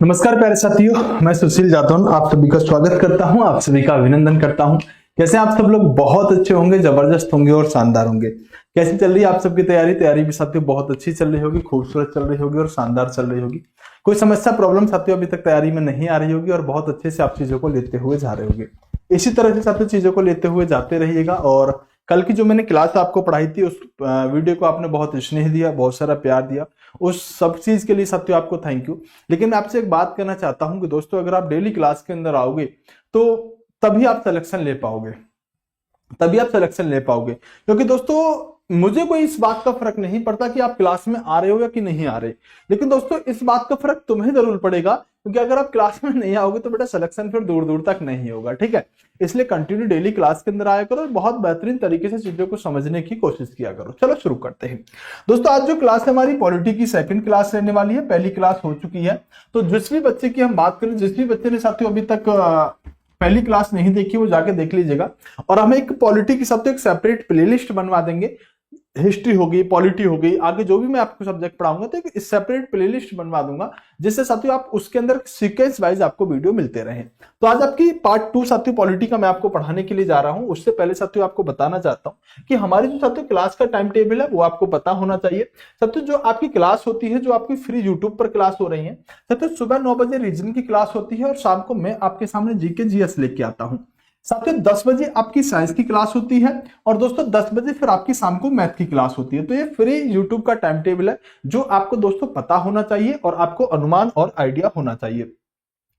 नमस्कार प्यारे साथियों, मैं सुशील जादौन आप सभी का स्वागत करता हूं, आप सभी का अभिनंदन करता हूं। कैसे आप सब लोग बहुत अच्छे होंगे, जबरदस्त होंगे और शानदार होंगे। कैसी चल रही है आप सबकी तैयारी भी साथियों बहुत अच्छी चल रही होगी, खूबसूरत चल रही होगी और शानदार चल रही होगी। कोई समस्या प्रॉब्लम साथियों अभी तक तैयारी में नहीं आ रही होगी और बहुत अच्छे से आप चीजों को लेते हुए जा रहे होंगे। इसी तरह से साथियों चीजों को लेते हुए जाते रहिएगा। और कल की जो मैंने क्लास आपको पढ़ाई थी उस वीडियो को आपने बहुत स्नेह दिया, बहुत सारा प्यार दिया, उस सब चीज के लिए साथियों आपको थैंक यू। लेकिन मैं आपसे एक बात कहना चाहता हूं कि दोस्तों अगर आप डेली क्लास के अंदर आओगे तो तभी आप सिलेक्शन ले पाओगे, क्योंकि दोस्तों मुझे कोई इस बात का फर्क नहीं पड़ता कि आप क्लास में आ रहे हो या कि नहीं आ रहे, लेकिन दोस्तों इस बात का फर्क तुम्हें जरूर पड़ेगा, क्योंकि अगर आप क्लास में नहीं आओगे तो बेटा सिलेक्शन फिर दूर दूर तक नहीं होगा। ठीक है, इसलिए कंटिन्यू डेली क्लास के अंदर आया करो और बहुत बेहतरीन तरीके से चीजों को समझने की कोशिश किया करो। चलो शुरू करते हैं दोस्तों। आज जो क्लास है हमारी पॉलिटी की सेकंड क्लास रहने वाली है, पहली क्लास हो चुकी है। तो जिस भी बच्चे की हम बात करें, जिस भी बच्चे ने साथियों अभी तक पहली क्लास नहीं देखी वो जाके देख लीजिएगा। और हम एक पॉलिटी के साथ एक सेपरेट प्लेलिस्ट बनवा देंगे, हिस्ट्री होगी, पॉलिटी होगी, आगे जो भी मैं आपको सब्जेक्ट पढ़ाऊंगा तो एक सेपरेट प्लेलिस्ट बनवा दूंगा, जिससे साथियों आप उसके अंदर सीक्वेंस वाइज आपको वीडियो मिलते रहें। तो आज आपकी पार्ट 2 साथियों पॉलिटी का मैं आपको पढ़ाने के लिए जा रहा हूं। उससे पहले साथियों आपको बताना चाहता हूं कि हमारी जो साथियों क्लास का टाइम टेबल है वो आपको पता होना चाहिए। साथियों जो आपकी क्लास होती है, जो आपकी फ्री यूट्यूब पर क्लास हो रही है साथियों, सुबह 9 बजे रीजनिंग की क्लास होती है और शाम को मैं आपके सामने जीके जीएस लेके आता हूं। साथियों 10 बजे आपकी साइंस की क्लास होती है और दोस्तों 10 बजे फिर आपकी शाम को मैथ की क्लास होती है। तो ये फ्री यूट्यूब का टाइम टेबल है जो आपको दोस्तों पता होना चाहिए और आपको अनुमान और आइडिया होना चाहिए।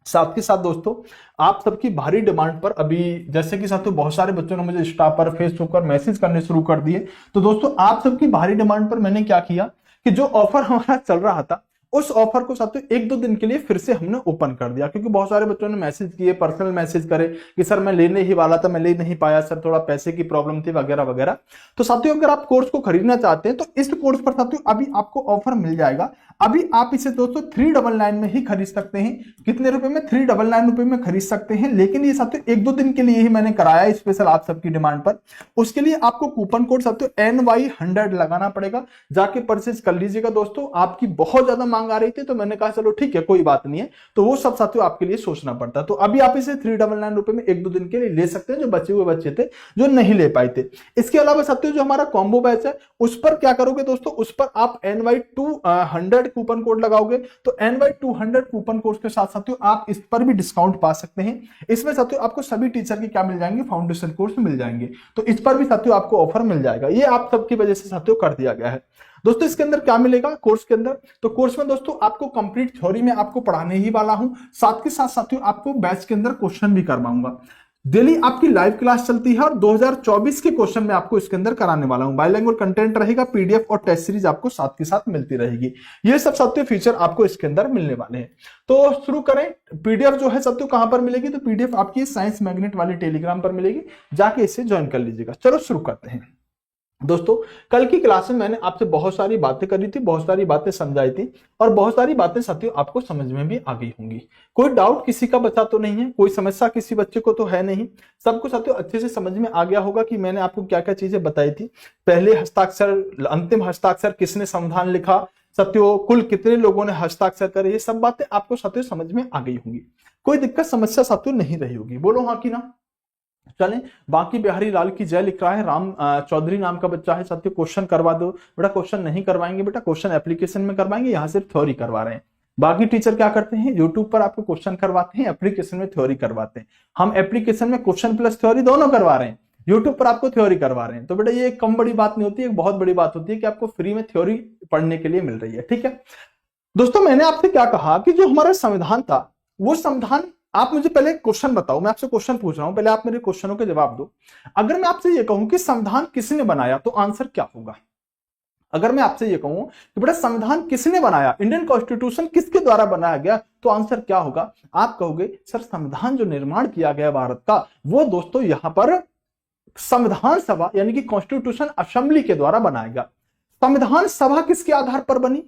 साथ के साथ दोस्तों आप सबकी भारी डिमांड पर अभी जैसे कि साथियों बहुत सारे बच्चों ने मुझे इंस्टा पर, फेसबुक पर मैसेज करने शुरू कर दिए। तो दोस्तों आप सबकी भारी डिमांड पर मैंने क्या किया कि जो ऑफर हमारा चल रहा था उस ऑफर को साथियों 1-2 दिन के लिए फिर से हमने ओपन कर दिया, क्योंकि बहुत सारे बच्चों ने मैसेज किए, पर्सनल मैसेज करे कि सर मैं लेने ही वाला था, मैं ले नहीं पाया सर, थोड़ा पैसे की प्रॉब्लम थी वगैरह वगैरह। तो साथियों अगर आप कोर्स को खरीदना चाहते हैं तो इस कोर्स पर साथियों अभी आपको ऑफर मिल जाएगा। अभी आप इसे दोस्तों 399 में ही खरीद सकते हैं। कितने रुपए में? 399 रुपए में खरीद सकते हैं। लेकिन ये साथियों 1-2 दिन के लिए ही मैंने कराया स्पेशल आप सबकी डिमांड पर। उसके लिए आपको कूपन कोड साथियों NY100 लगाना पड़ेगा, जाके परचेज कर लीजिएगा। दोस्तों आपकी बहुत ज्यादा मांग आ रही थी तो मैंने कहा चलो ठीक है कोई बात नहीं है, तो वो सब साथियों आपके लिए सोचना पड़ता। तो अभी आप इसे 399 रुपए में 1-2 दिन के लिए ले सकते हैं, जो बचे हुए बच्चे थे जो नहीं ले पाए थे। इसके अलावा साथियों जो हमारा कॉम्बो बैच है उस पर क्या करोगे दोस्तों, उस पर आप NY200 कूपन कोड लगाओगे तो NY200 कूपन कोड के साथ साथियों आप इस पर भी डिस्काउंट पा सकते हैं। इसमें साथियों आपको सभी टीचर की क्या मिल जाएंगे, फाउंडेशन कोर्स मिल जाएंगे। तो इस पर भी साथियों आपको ऑफर मिल जाएगा। ये आप सबकी वजह से साथियों कर दिया गया है। दोस्तों इसके अंदर क्या मिलेगा कोर्स के अंदर, तो कोर्स में दोस्तों आपको कंप्लीट थ्योरी में आपको पढ़ाने ही वाला हूं, साथ के साथ साथियों आपको बैच के अंदर क्वेश्चन भी करवाऊंगा। डेली आपकी लाइव क्लास चलती है और 2024 के क्वेश्चन में आपको इसके अंदर कराने वाला हूं। बाइलिंगुअल कंटेंट रहेगा, पीडीएफ और टेस्ट सीरीज आपको साथ के साथ मिलती रहेगी। ये सब साथियों फीचर आपको इसके अंदर मिलने वाले हैं। तो शुरू करें। पीडीएफ जो है साथियों कहां पर मिलेगी, तो पीडीएफ आपकी साइंस मैग्नेट वाली टेलीग्राम पर मिलेगी, जाके इसे ज्वाइन कर लीजिएगा। चलो शुरू करते हैं। दोस्तों कल की क्लास में मैंने आपसे बहुत सारी बातें करी थी, बहुत सारी बातें समझाई थी और बहुत सारी बातें साथियों आपको समझ में भी आ गई होंगी। कोई डाउट किसी का बचा तो नहीं है, कोई समस्या किसी बच्चे को तो है नहीं, सबको साथियों अच्छे से समझ में आ गया होगा कि मैंने आपको क्या क्या चीजें बताई थी। पहले हस्ताक्षर, अंतिम हस्ताक्षर किसने संविधान लिखा, साथियों कुल कितने लोगों ने हस्ताक्षर करे, ये सब बातें आपको साथियों समझ में आ गई होंगी। कोई दिक्कत समस्या साथियों नहीं रही होगी, बोलो हाँ कि ना। चलें, बाकी बिहारी लाल की जय लिख रहा है, राम चौधरी नाम का बच्चा है साथियों, क्वेश्चन करवा दो बेटा। क्वेश्चन नहीं करवाएंगे बेटा, क्वेश्चन एप्लीकेशन में करवाएंगे, यहाँ सिर्फ थ्योरी करवा रहे हैं। बाकी टीचर क्या करते हैं, यूट्यूब पर आपको क्वेश्चन करवाते हैं, एप्लीकेशन में थ्योरी करवाते हैं। हम एप्लीकेशन में क्वेश्चन प्लस थ्योरी दोनों करवा रहे हैं, यूट्यूब पर आपको थ्योरी करवा रहे हैं। तो बेटा ये एक कम बड़ी बात नहीं होती, एक बहुत बड़ी बात होती है कि आपको फ्री में थ्योरी पढ़ने के लिए मिल रही है। ठीक है दोस्तों, मैंने आपसे क्या कहा कि जो हमारा संविधान था वो संविधान, आप मुझे पहले क्वेश्चन बताओ, मैं आपसे क्वेश्चन पूछ रहा हूं, पहले आप मेरे क्वेश्चनों के जवाब दो। अगर मैं आपसे ये कहूं कि संविधान किसने बनाया तो आंसर क्या होगा। अगर मैं आपसे ये कहूं कि बेटा संविधान किसने बनाया, इंडियन कॉन्स्टिट्यूशन किसके द्वारा बनाया गया, तो आंसर क्या होगा। आप कहोगे सर संविधान जो निर्माण किया गया भारत का वो दोस्तों यहां पर संविधान सभा यानी कि कॉन्स्टिट्यूशन असेंबली के द्वारा बनाया गया। संविधान सभा किसके आधार पर बनी,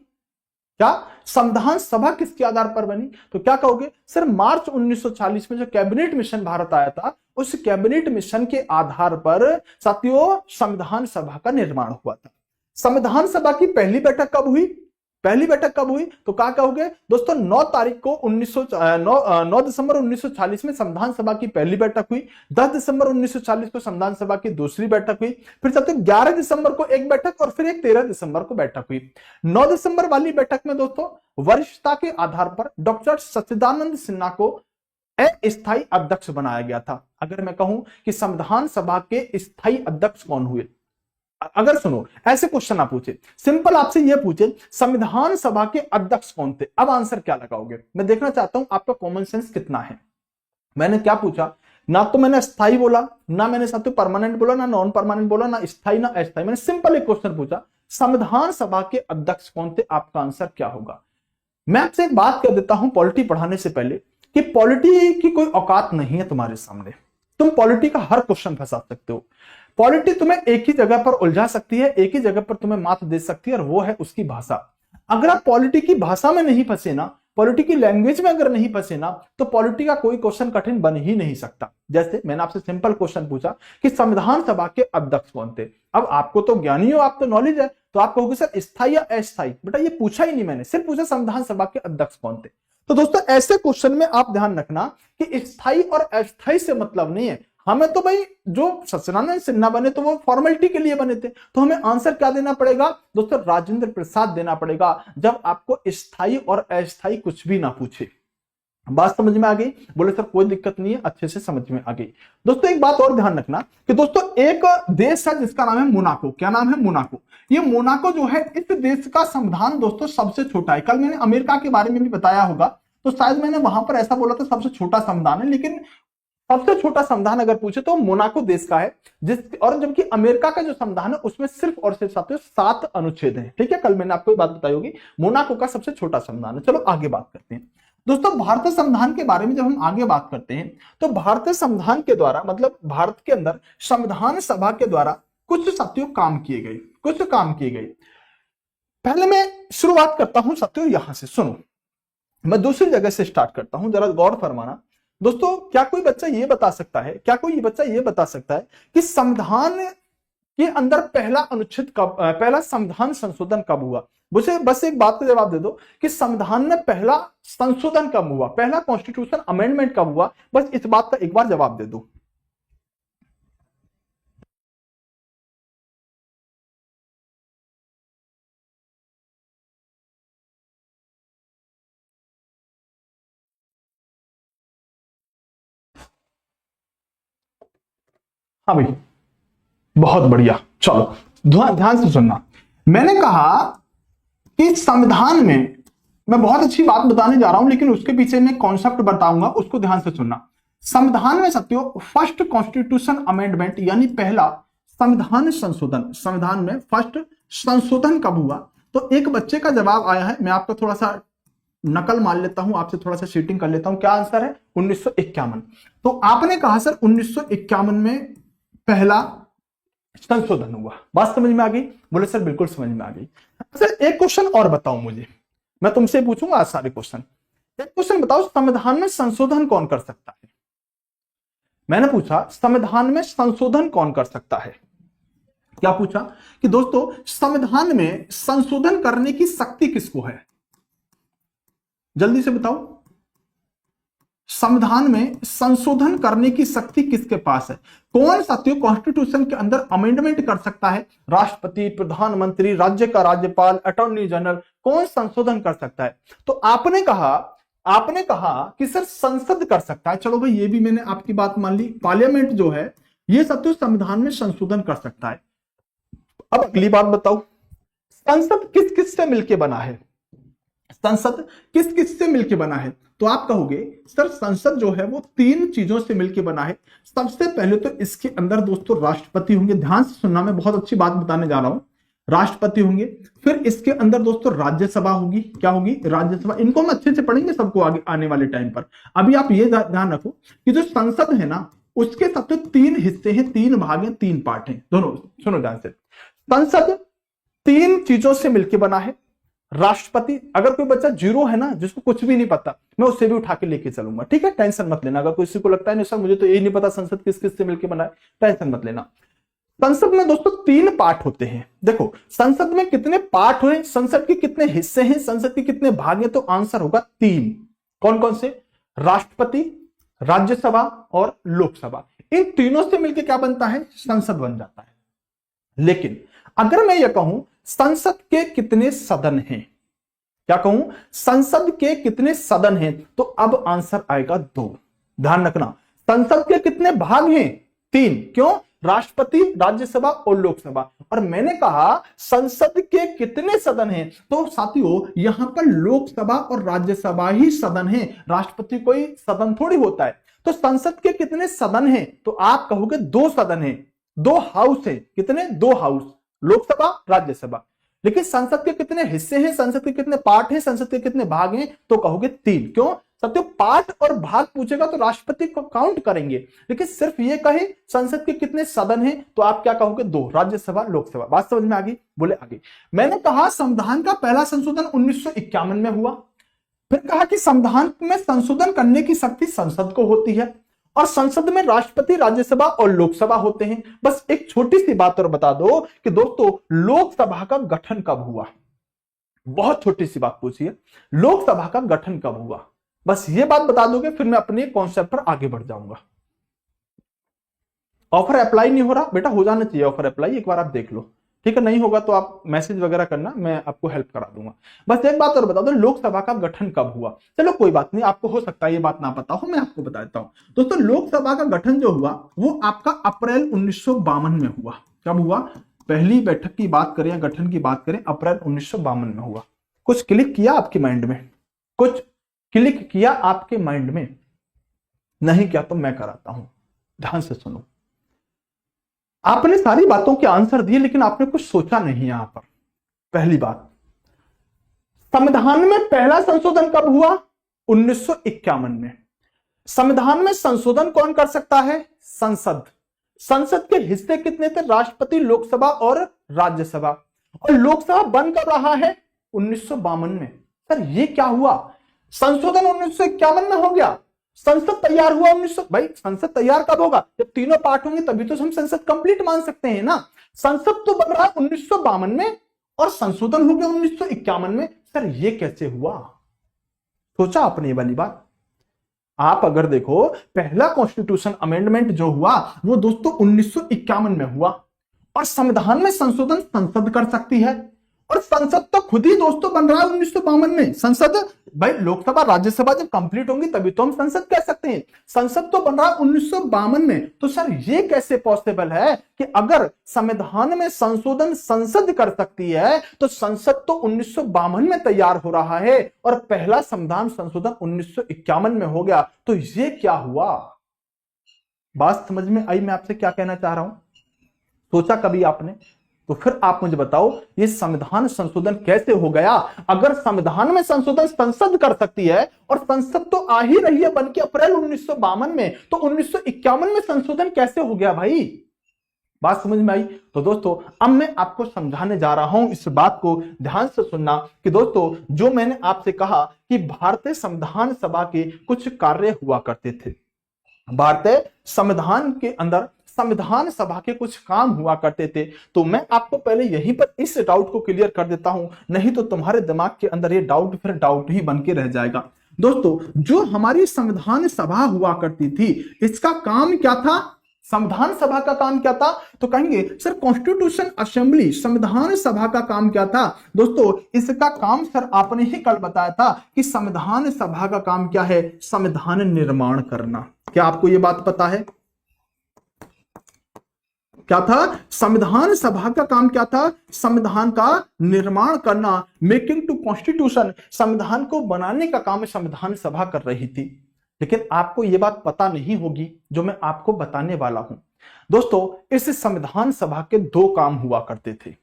क्या संविधान सभा किसके आधार पर बनी, तो क्या कहोगे सर मार्च 1940 में जो कैबिनेट मिशन भारत आया था उस कैबिनेट मिशन के आधार पर साथियों संविधान सभा का निर्माण हुआ था। संविधान सभा की पहली बैठक कब हुई, पहली बैठक कब हुई, तो क्या कहोगे दोस्तों 9 तारीख को 9 दिसंबर 1940 में संविधान सभा की पहली बैठक हुई। 10 दिसंबर 1940 को संविधान सभा की दूसरी बैठक हुई। फिर सबसे 11 दिसंबर को एक बैठक और फिर एक 13 दिसंबर को बैठक हुई। 9 दिसंबर वाली बैठक में दोस्तों वरिष्ठता के आधार पर डॉक्टर सच्चिदानंद सिन्हा को अस्थायी अध्यक्ष बनाया गया था। अगर मैं कहूं कि संविधान सभा के स्थायी अध्यक्ष कौन हुए, अगर सुनो ऐसे क्वेश्चन आप पूछे, सिंपल आपसे ये पूछे संविधान सभा के अध्यक्ष कौन थे, अब आंसर क्या लगाओगे? मैं देखना चाहता हूं आपका कॉमन सेंस कितना है। मैंने क्या पूछा, ना तो मैंने स्थायी बोला, ना मैंने साथ परमानेंट बोला, ना नॉन परमानेंट बोला, ना स्थायी ना अस्थायी। मैंने सिंपल एक क्वेश्चन पूछा, संविधान सभा के अध्यक्ष कौन थे, आपका आंसर क्या होगा? मैं आपसे एक बात कर देता हूं पॉलिटी पढ़ाने से पहले कि पॉलिटी की कोई औकात नहीं है तुम्हारे सामने। तुम पॉलिटी का हर क्वेश्चन फंसा सकते हो। पॉलिटी तुम्हें एक ही जगह पर उलझा सकती है, एक ही जगह पर तुम्हें मात दे सकती है, और वो है उसकी भाषा। अगर आप पॉलिटी की भाषा में नहीं फंसे ना, पॉलिटी की लैंग्वेज में अगर नहीं फंसे ना, तो पॉलिटी का कोई क्वेश्चन कठिन बन ही नहीं सकता। जैसे मैंने आपसे सिंपल क्वेश्चन पूछा कि संविधान सभा के अध्यक्ष कौन थे। अब आपको तो ज्ञानी हो, आप तो नॉलेज है, तो आप कहोगे सर स्थायी या अस्थायी। बेटा ये पूछा ही नहीं मैंने, सिर्फ पूछा संविधान सभा के अध्यक्ष कौन थे। तो दोस्तों ऐसे क्वेश्चन में आप ध्यान रखना कि स्थायी और अस्थायी से मतलब नहीं है। हमें तो भाई जो सच्चिदानंद सिन्हा बने तो वो फॉर्मेलिटी के लिए बने थे, तो हमें आंसर क्या देना पड़ेगा दोस्तों? राजेंद्र प्रसाद देना पड़ेगा, जब आपको स्थायी और अस्थायी कुछ भी ना पूछे। बात समझ में आ गई? बोले सर कोई दिक्कत नहीं है, अच्छे से समझ में आ गई। दोस्तों एक बात और ध्यान रखना कि दोस्तों एक देश है जिसका नाम है मोनाको। क्या नाम है? मोनाको। ये मोनाको जो है, इस देश का संविधान दोस्तों सबसे छोटा है। कल मैंने अमेरिका के बारे में भी बताया होगा, तो शायद मैंने वहां पर ऐसा बोला था सबसे छोटा संविधान है, लेकिन सबसे छोटा संविधान अगर पूछे तो मोनाको देश का है। और जबकि अमेरिका का जो संविधान है उसमें सिर्फ और सिर्फ 7 अनुच्छेद हैं। ठीक है, कल मैंने आपको ये बात बताई होगी, मोनाको का सबसे छोटा संविधान है। चलो आगे बात करते हैं दोस्तों भारतीय संविधान के बारे में। जब हम आगे बात करते हैं तो भारतीय संविधान के द्वारा, मतलब भारत के अंदर संविधान सभा के द्वारा कुछ साथियों काम किए गए। पहले मैं शुरुआत करता हूं साथियों यहां से, सुनो, मैं दूसरी जगह से स्टार्ट करता हूं, जरा गौर फरमाना। दोस्तों क्या कोई बच्चा ये बता सकता है कि संविधान के अंदर पहला अनुच्छेद कब, पहला संविधान संशोधन कब हुआ? मुझे बस एक बात का जवाब दे दो कि संविधान में पहला संशोधन कब हुआ, पहला कॉन्स्टिट्यूशन अमेंडमेंट कब हुआ? बस इस बात का एक बार जवाब दे दो। हाँ भाई, बहुत बढ़िया। चलो ध्यान से सुनना, मैंने कहा कि संविधान में, मैं बहुत अच्छी बात बताने जा रहा हूं लेकिन उसके पीछे मैं कॉन्सेप्ट बताऊंगा, उसको ध्यान से सुनना। संविधान में साथियों फर्स्ट कॉन्स्टिट्यूशन अमेंडमेंट यानी पहला संविधान संशोधन, संविधान में फर्स्ट संशोधन कब हुआ? तो एक बच्चे का जवाब आया है, मैं आपका थोड़ा सा नकल मान लेता हूं, आपसे थोड़ा सा चीटिंग कर लेता हूं। क्या आंसर है? 1951। तो आपने कहा सर 1951 में पहला संशोधन हुआ। बात समझ में आ गई? बोले सर बिल्कुल समझ में आ गई। सर एक क्वेश्चन और बताओ मुझे, मैं तुमसे पूछूंगा आज सारे क्वेश्चन। एक क्वेश्चन बताओ, संविधान में संशोधन कौन कर सकता है? मैंने पूछा संविधान में संशोधन कौन कर सकता है? क्या पूछा कि दोस्तों संविधान में संशोधन करने की शक्ति किसको है? जल्दी से बताओ, संविधान में संशोधन करने की शक्ति किसके पास है? कौन साथियों कॉन्स्टिट्यूशन के अंदर अमेंडमेंट कर सकता है? राष्ट्रपति, प्रधानमंत्री, राज्य का राज्यपाल, अटॉर्नी जनरल, कौन संशोधन कर सकता है? तो आपने कहा कि सर संसद कर सकता है। चलो भाई ये भी मैंने आपकी बात मान ली, पार्लियामेंट जो है ये साथियों संविधान में संशोधन कर सकता है। अब अगली बात बताओ, संसद किस किस से मिलकर बना है? संसद किस किस से मिलकर बना है? तो आप कहोगे सर संसद जो है वो 3 चीजों से मिलकर बना है। सबसे पहले तो इसके अंदर दोस्तों राष्ट्रपति होंगे, ध्यान से सुनना, मैं बहुत अच्छी बात बताने जा रहा हूं। राष्ट्रपति होंगे, फिर इसके अंदर दोस्तों राज्यसभा होगी। क्या होगी? राज्यसभा। इनको हम अच्छे से पढ़ेंगे सबको आगे आने वाले टाइम पर। अभी आप ये ध्यान रखो कि जो संसद है ना उसके सब तो 3 हिस्से हैं, 3 भाग हैं, 3 पार्ट हैं। दोनों सुनो ध्यान से, संसद 3 चीजों से मिलकर बना है। राष्ट्रपति, अगर कोई बच्चा जीरो है ना जिसको कुछ भी नहीं पता, मैं उससे भी उठा के लेके चलूंगा, ठीक है, टेंशन मत लेना। अगर किसी को लगता है नहीं सर मुझे तो ये नहीं पता संसद किस किस से मिलकर बना है, टेंशन मत लेना। संसद में दोस्तों 3 पार्ट होते हैं। देखो संसद में कितने पार्ट हुए, संसद के कितने हिस्से हैं, संसद के कितने भाग हैं, तो आंसर होगा 3। कौन कौन से? राष्ट्रपति, राज्यसभा और लोकसभा। इन तीनों से मिलकर क्या बनता है? संसद बन जाता है। लेकिन अगर मैं यह कहूं संसद के कितने सदन हैं, क्या कहूं संसद के कितने सदन हैं, तो अब आंसर आएगा 2। ध्यान रखना, संसद के कितने भाग हैं? 3। क्यों? राष्ट्रपति, राज्यसभा और लोकसभा। और मैंने कहा संसद के कितने सदन हैं, तो साथियों यहां पर लोकसभा और राज्यसभा ही सदन है, राष्ट्रपति कोई सदन थोड़ी होता है। तो संसद के कितने सदन हैं, तो आप कहोगे 2 सदन हैं, 2 हाउस है। कितने? 2 हाउस, लोकसभा, राज्यसभा। लेकिन संसद के कितने हिस्से हैं, संसद के कितने पार्ट हैं, संसद के कितने भाग हैं, तो कहोगे 3। क्यों? सत्य पार्ट और भाग पूछेगा तो राष्ट्रपति को काउंट करेंगे, लेकिन सिर्फ ये कहे संसद के कितने सदन हैं, तो आप क्या कहोगे? 2, राज्यसभा, लोकसभा। बात समझ में आ गई? बोले आगे। मैंने कहा संविधान का पहला संशोधन 1951 में हुआ। फिर कहा कि संविधान में संशोधन करने की शक्ति संसद को होती है और संसद में राष्ट्रपति, राज्यसभा और लोकसभा होते हैं। बस एक छोटी सी बात और बता दो कि दोस्तों लोकसभा का गठन कब हुआ? बहुत छोटी सी बात पूछिए, लोकसभा का गठन कब हुआ? बस ये बात बता दोगे, फिर मैं अपने कॉन्सेप्ट पर आगे बढ़ जाऊंगा। ऑफर अप्लाई नहीं हो रहा बेटा, हो जाना चाहिए ऑफर अप्लाई, एक बार आप देख लो, ठीक है? नहीं होगा तो आप मैसेज वगैरह करना, मैं आपको हेल्प करा दूंगा। बस एक बात और बता दो, लोकसभा का गठन कब हुआ? चलो कोई बात नहीं, आपको हो सकता है ये बात ना पता हो, मैं आपको बता देता हूं। दोस्तों लोकसभा का गठन जो हुआ वो आपका अप्रैल 1952 में हुआ। कब हुआ? पहली बैठक की बात करें या गठन की बात करें, अप्रैल 1952 में हुआ। कुछ क्लिक किया आपके माइंड में? कुछ क्लिक किया आपके माइंड में? नहीं किया तो मैं कराता हूं, ध्यान से सुनो। आपने सारी बातों के आंसर दिए लेकिन आपने कुछ सोचा नहीं यहां पर। पहली बात, संविधान में पहला संशोधन कब हुआ? 1951 में। संविधान में संशोधन कौन कर सकता है? संसद। संसद के हिस्से कितने थे? राष्ट्रपति, लोकसभा और राज्यसभा। और लोकसभा बन कर रहा है 1952 में। सर ये क्या हुआ? संशोधन 1951 में हो गया, संसद तैयार हुआ 1900। भाई संसद तैयार कब होगा? जब तीनों पार्ट होंगे तभी तो हम संसद कंप्लीट मान सकते हैं ना। संसद तो बन रहा है 1952 में और संशोधन हो गया 1951 में। सर ये कैसे हुआ? सोचा आपने ये वाली बात? आप अगर देखो पहला कॉन्स्टिट्यूशन अमेंडमेंट जो हुआ वो दोस्तों 1951 में हुआ और संविधान में संशोधन संसद कर सकती है और संसद तो खुद ही दोस्तों बन रहा है 1952 में। संसद भाई लोकसभा राज्यसभा जब कंप्लीट होंगी तभी तो हम संसद कह सकते हैं। संसद तो बन रहा है 1952 में। तो सर ये कैसे पॉसिबल है कि अगर संविधान में संशोधन संसद कर सकती है तो संसद तो 1952 में तैयार हो रहा है और पहला संविधान संशोधन 1951 में हो गया। तो ये क्या हुआ? बात समझ में आई मैं आपसे क्या कहना चाह रहा हूं? सोचा कभी आपने? तो फिर आप मुझे बताओ ये संविधान संशोधन कैसे हो गया? अगर संविधान में संशोधन संसद कर सकती है और संसद तो आ ही रही है बनके अप्रैल 1952 में, तो 1951 में संशोधन कैसे हो गया भाई? बात समझ में आई? तो दोस्तों अब मैं आपको समझाने जा रहा हूं, इस बात को ध्यान से सुनना कि दोस्तों जो मैंने आपसे कहा कि भारतीय संविधान सभा के कुछ कार्य हुआ करते थे। भारतीय संविधान के अंदर संविधान सभा के कुछ काम हुआ करते थे। तो मैं आपको पहले यहीं पर इस डाउट को क्लियर कर देता हूं, नहीं तो तुम्हारे दिमाग के अंदर ये डाउट फिर डाउट ही बन के रह जाएगा। दोस्तों जो हमारी संविधान सभा हुआ करती थी इसका काम क्या था? संविधान सभा का काम क्या था? तो कहेंगे सर कॉन्स्टिट्यूशन असेंबली, संविधान सभा का काम क्या था? दोस्तों इसका काम सर आपने ही कल बताया था कि संविधान सभा का काम क्या है? संविधान निर्माण करना। क्या आपको यह बात पता है? क्या था? संविधान सभा का काम क्या था? संविधान का निर्माण करना, मेकिंग टू कॉन्स्टिट्यूशन। संविधान को बनाने का काम संविधान सभा कर रही थी। लेकिन आपको यह बात पता नहीं होगी जो मैं आपको बताने वाला हूं। दोस्तों इस संविधान सभा के 2 काम हुआ करते थे।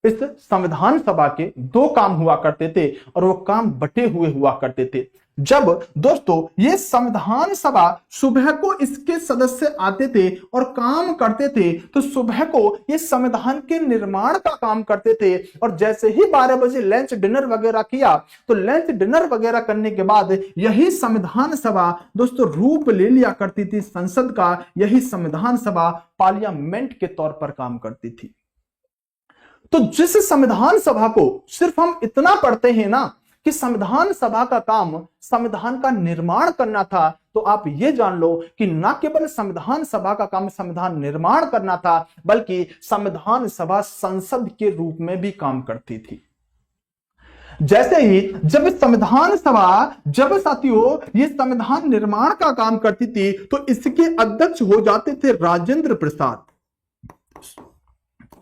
इस संविधान सभा के दो काम हुआ करते थे और वो काम बटे हुए हुआ करते थे। जब दोस्तों ये संविधान सभा सुबह को इसके सदस्य आते थे और काम करते थे, तो सुबह को ये संविधान के निर्माण का काम करते थे और जैसे ही 12 बजे लंच डिनर वगैरह किया, तो लंच डिनर वगैरह करने के बाद यही संविधान सभा दोस्तों रूप ले लिया करती थी संसद का। यही संविधान सभा पार्लियामेंट के तौर पर काम करती थी। तो जिस संविधान सभा को सिर्फ हम इतना पढ़ते हैं ना कि संविधान सभा का काम संविधान का निर्माण करना था, तो आप ये जान लो कि ना केवल संविधान सभा का काम संविधान निर्माण करना था, बल्कि संविधान सभा संसद के रूप में भी काम करती थी। जैसे ही जब साथियों ये संविधान निर्माण का काम करती थी, तो इसके अध्यक्ष हो जाते थे राजेंद्र प्रसाद।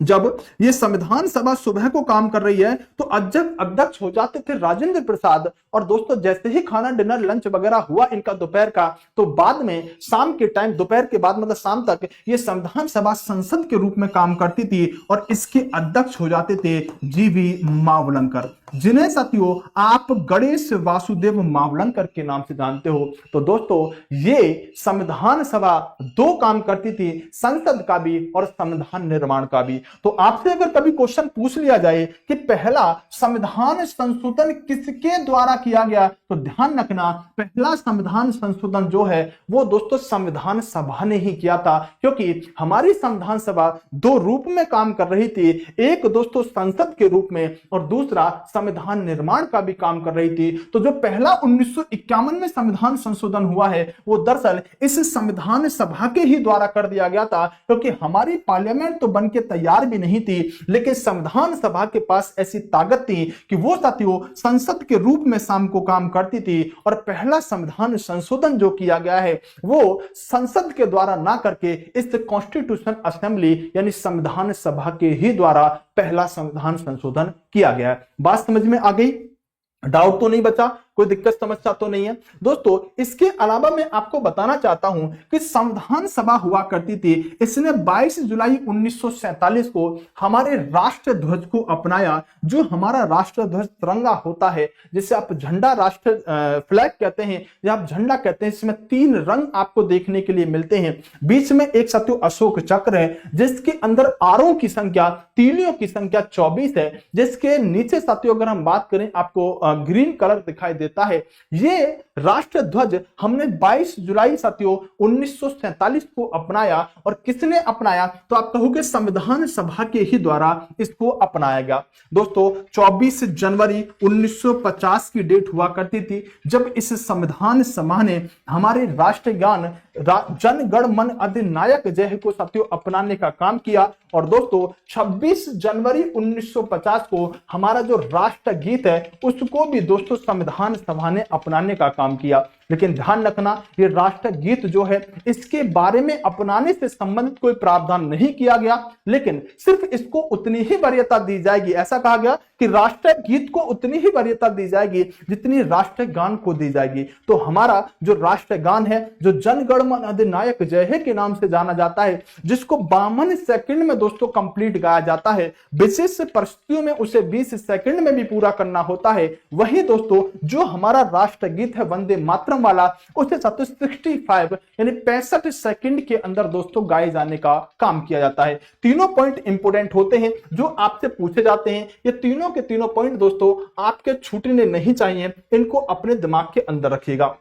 जब ये संविधान सभा सुबह को काम कर रही है, तो अध्यक्ष हो जाते थे राजेंद्र प्रसाद। और दोस्तों जैसे ही खाना डिनर लंच वगैरह हुआ इनका दोपहर का, तो बाद में शाम के टाइम, दोपहर के बाद मतलब शाम तक, ये संविधान सभा संसद के रूप में काम करती थी और इसके अध्यक्ष हो जाते थे जीवी मावलंकर, जिन्हें साथियों आप गणेश वासुदेव मावलंकर के नाम से जानते हो। तो दोस्तों ये संविधान सभा दो काम करती थी, संसद का भी और संविधान निर्माण का भी। तो आपसे अगर कभी क्वेश्चन पूछ लिया जाए कि पहला संविधान संशोधन किसके द्वारा किया गया, तो ध्यान रखना पहला संविधान संशोधन जो है वो दोस्तों संविधान सभा ने ही किया था, क्योंकि हमारी संविधान सभा दो रूप में काम कर रही थी, एक दोस्तों संसद के रूप में और दूसरा संविधान निर्माण का भी काम कर रही थी। तो जो पहला 1951 में संविधान संशोधन हुआ है, वो दरअसल इस संविधान सभा के ही द्वारा कर दिया गया था, क्योंकि हमारी पार्लियामेंट तो बनके तैयार भी नहीं थी, लेकिन संविधान सभा के पास ऐसी ताकत थी कि वो साथियों संसद के रूप में शाम को काम करती थी। और पहला संविधान संशोधन जो किया गया है वो संसद के द्वारा ना करके इस कॉन्स्टिट्यूशन असेंबली यानी संविधान सभा के ही द्वारा पहला संविधान संशोधन किया गया। बात समझ में आ गई? डाउट तो नहीं बचा? कोई दिक्कत समस्या तो नहीं है दोस्तों? इसके अलावा मैं आपको बताना चाहता हूं कि संविधान सभा हुआ करती थी, इसने 22 जुलाई 1947 को हमारे राष्ट्र ध्वज को अपनाया। जो हमारा राष्ट्र ध्वज तिरंगा होता है, जिसे आप झंडा राष्ट्र फ्लैग कहते हैं या आप झंडा कहते हैं, इसमें 3 रंग आपको देखने के लिए मिलते हैं। बीच में एक साथियों अशोक चक्र है, जिसके अंदर आरों की संख्या, तीलियों की संख्या 24 है। जिसके नीचे साथियों अगर हम बात करें, आपको ग्रीन कलर दिखाई देता है। ये राष्ट्र ध्वज हमने 22 जुलाई साथियों 1947 को अपनाया। और किसने अपनाया? तो आप कहोगे संविधान सभा के ही द्वारा इसको अपनाया गया। दोस्तों 24 जनवरी 1950 की डेट हुआ करती थी, जब इस संविधान सभा ने हमारे राष्ट्रगान जन गण मन अधिनायक जय को साथियों अपनाने का काम किया। और दोस्तों 26 जनवरी 1950 को हमारा जो राष्ट्रगीत है उसको भी दोस्तों संविधान सभा ने अपनाने का काम किया। लेकिन ध्यान रखना, ये राष्ट्रगीत जो है इसके बारे में अपनाने से संबंधित कोई प्रावधान नहीं किया गया, लेकिन सिर्फ इसको उतनी ही वरीयता दी जाएगी। ऐसा कहा गया कि राष्ट्रगीत को उतनी ही वरीयता दी जाएगी जितनी राष्ट्रगान को दी जाएगी। तो हमारा जो राष्ट्रगान है, जो जन गण मन अधिनायक जय हे के नाम से जाना जाता है, जिसको 52 सेकंड में दोस्तों कंप्लीट गाया जाता है, विशेष परिस्थितियों में उसे 20 सेकंड में भी पूरा करना होता है, वही दोस्तों जो हमारा राष्ट्रगीत है वंदे मातरम वाला, उसे 65 यानी 65 सेकंड के अंदर दोस्तों गाए जाने का काम किया जाता है। तीनों पॉइंट इंपोर्टेंट होते हैं जो आपसे पूछे जाते हैं। ये तीनों के तीनों पॉइंट दोस्तों आपके छूटने नहीं चाहिए, इनको अपने दिमाग के अंदर रखिएगा।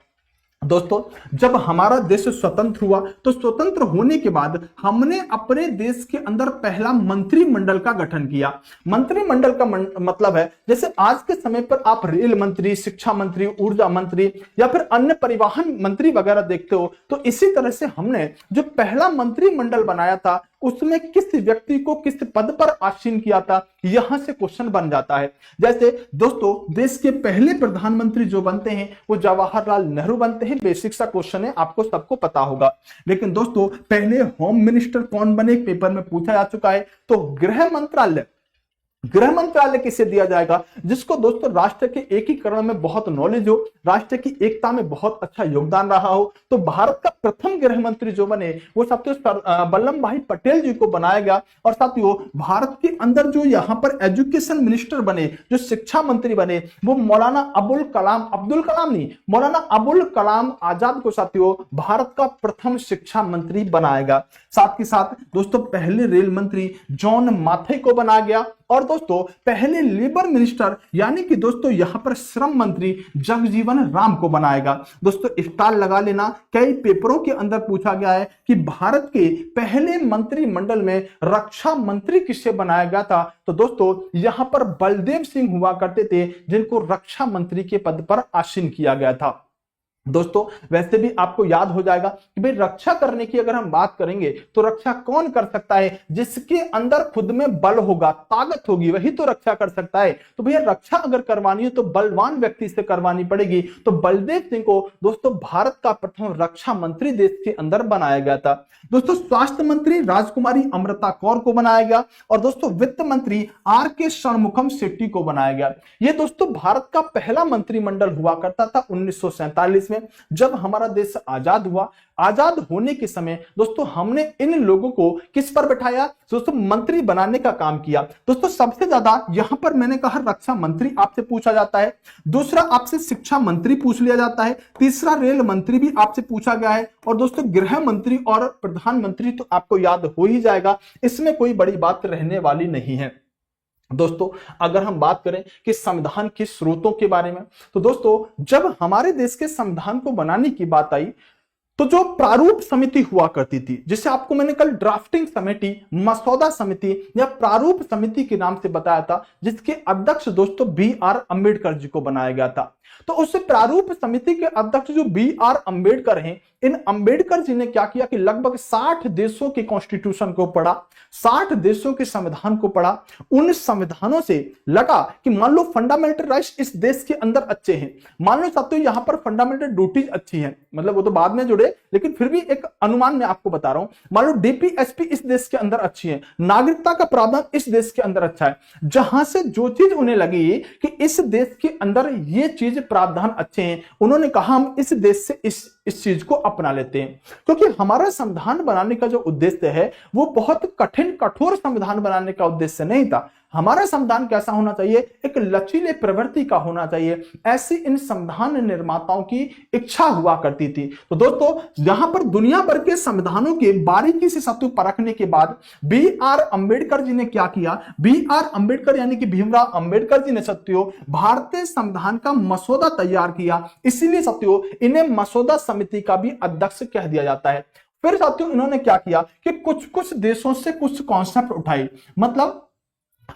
दोस्तों जब हमारा देश स्वतंत्र हुआ, तो स्वतंत्र होने के बाद हमने अपने देश के अंदर पहला मंत्रिमंडल का गठन किया। मंत्रिमंडल का मतलब है, जैसे आज के समय पर आप रेल मंत्री, शिक्षा मंत्री, ऊर्जा मंत्री या फिर अन्य परिवहन मंत्री वगैरह देखते हो, तो इसी तरह से हमने जो पहला मंत्रिमंडल बनाया था उसमें किस व्यक्ति को किस पद पर आसीन किया था, यहां से क्वेश्चन बन जाता है। जैसे दोस्तों देश के पहले प्रधानमंत्री जो बनते हैं वो जवाहरलाल नेहरू बनते हैं। बेसिक सा क्वेश्चन है, आपको सबको पता होगा। लेकिन दोस्तों पहले होम मिनिस्टर कौन बने, पेपर में पूछा जा चुका है। तो गृह मंत्रालय गृह मंत्रालय किसे दिया जाएगा? जिसको दोस्तों राष्ट्र के एकीकरण में बहुत नॉलेज हो, राष्ट्र की एकता में बहुत अच्छा योगदान रहा हो। तो भारत का प्रथम गृह मंत्री जो बने वो साथियों वल्लभ भाई पटेल जी को बनाया गया। और साथियों भारत के अंदर जो यहाँ पर एजुकेशन मिनिस्टर बने, जो शिक्षा मंत्री बने, वो मौलाना अबुल कलाम आजाद को साथियों भारत का प्रथम शिक्षा मंत्री बनाया गया। साथ ही साथ दोस्तों पहले रेल मंत्री जॉन माथई को बनाया गया। और दोस्तों पहले लेबर मिनिस्टर यानी कि दोस्तों यहां पर श्रम मंत्री जगजीवन राम को बनाएगा। दोस्तों स्टार लगा लेना, कई पेपरों के अंदर पूछा गया है कि भारत के पहले मंत्रिमंडल में रक्षा मंत्री किसे बनाया गया था? तो दोस्तों यहां पर बलदेव सिंह हुआ करते थे, जिनको रक्षा मंत्री के पद पर आसीन किया गया था। दोस्तों वैसे भी आपको याद हो जाएगा कि भाई रक्षा करने की अगर हम बात करेंगे तो रक्षा कौन कर सकता है? जिसके अंदर खुद में बल होगा, ताकत होगी, वही तो रक्षा कर सकता है। तो भैया रक्षा अगर करवानी हो तो बलवान व्यक्ति से करवानी पड़ेगी। तो बलदेव सिंह को दोस्तों भारत का प्रथम रक्षा मंत्री देश के अंदर बनाया गया था। दोस्तों स्वास्थ्य मंत्री राजकुमारी अमृता कौर को बनाया गया। और दोस्तों वित्त मंत्री आर के षणमुखम शेट्टी को बनाया गया। यह दोस्तों भारत का पहला मंत्रिमंडल हुआ करता था 1947 में, जब हमारा देश आजाद हुआ। आजाद होने के समय दोस्तों हमने इन लोगों को किस पर बैठाया? दोस्तों मंत्री बनाने का काम किया। दोस्तों सबसे ज्यादा यहां पर मैंने कहा रक्षा मंत्री आपसे पूछा जाता है, दूसरा आपसे शिक्षा मंत्री पूछ लिया जाता है, तीसरा रेल मंत्री भी आपसे पूछा गया है, और दोस्तों गृह मंत्री और प्रधानमंत्री तो आपको याद हो ही जाएगा, इसमें कोई बड़ी बात रहने वाली नहीं है। दोस्तों अगर हम बात करें कि संविधान के स्रोतों के बारे में, तो दोस्तों जब हमारे देश के संविधान को बनाने की बात आई तो जो प्रारूप समिति हुआ करती थी, जिसे आपको मैंने कल ड्राफ्टिंग समिति, मसौदा समिति या प्रारूप समिति के नाम से बताया था, जिसके अध्यक्ष दोस्तों BR अम्बेडकर जी को बनाया गया था। तो उस प्रारूप समिति के अध्यक्ष जो BR अम्बेडकर हैं, इन अम्बेडकर जी ने क्या किया कि लगभग 60 देशों के कॉन्स्टिट्यूशन को पढ़ा, 60 देशों के संविधान को पढ़ा। उन संविधानों से लगा कि मान लो फंडामेंटल राइट्स इस देश के अंदर अच्छे हैं, मान लो साथियों यहां पर फंडामेंटल ड्यूटीज अच्छी हैं, मतलब वो तो बाद में जुड़े, लेकिन फिर भी एक अनुमान मैं आपको बता रहा हूं। मान लो DPSP इस देश के अंदर अच्छी है, नागरिकता का प्रावधान इस देश के अंदर अच्छा है। जहां से जो चीज उन्हें लगी कि इस देश के अंदर ये चीज प्रावधान अच्छे हैं, उन्होंने कहा हम इस देश से इस चीज को अपना लेते हैं। क्योंकि हमारा संविधान बनाने का जो उद्देश्य है वो बहुत कठिन कठोर संविधान बनाने का उद्देश्य नहीं था। हमारा संविधान कैसा होना चाहिए? एक लचीले प्रवृत्ति का होना चाहिए, ऐसी इन संविधान निर्माताओं की इच्छा हुआ करती थी। तो दोस्तों यहां पर दुनिया भर के संविधानों के बारीकी से सत्व परखने के बाद BR अम्बेडकर जी ने क्या किया? BR अम्बेडकर यानी कि भीमराव अम्बेडकर जी ने सत्यों भारतीय संविधान का मसौदा तैयार किया। इसीलिए सत्यों इन्हें मसौदा समिति का भी अध्यक्ष कह दिया जाता है। फिर साथियों इन्होंने क्या किया कि कुछ देशों से कुछ कॉन्सेप्ट उठाई, मतलब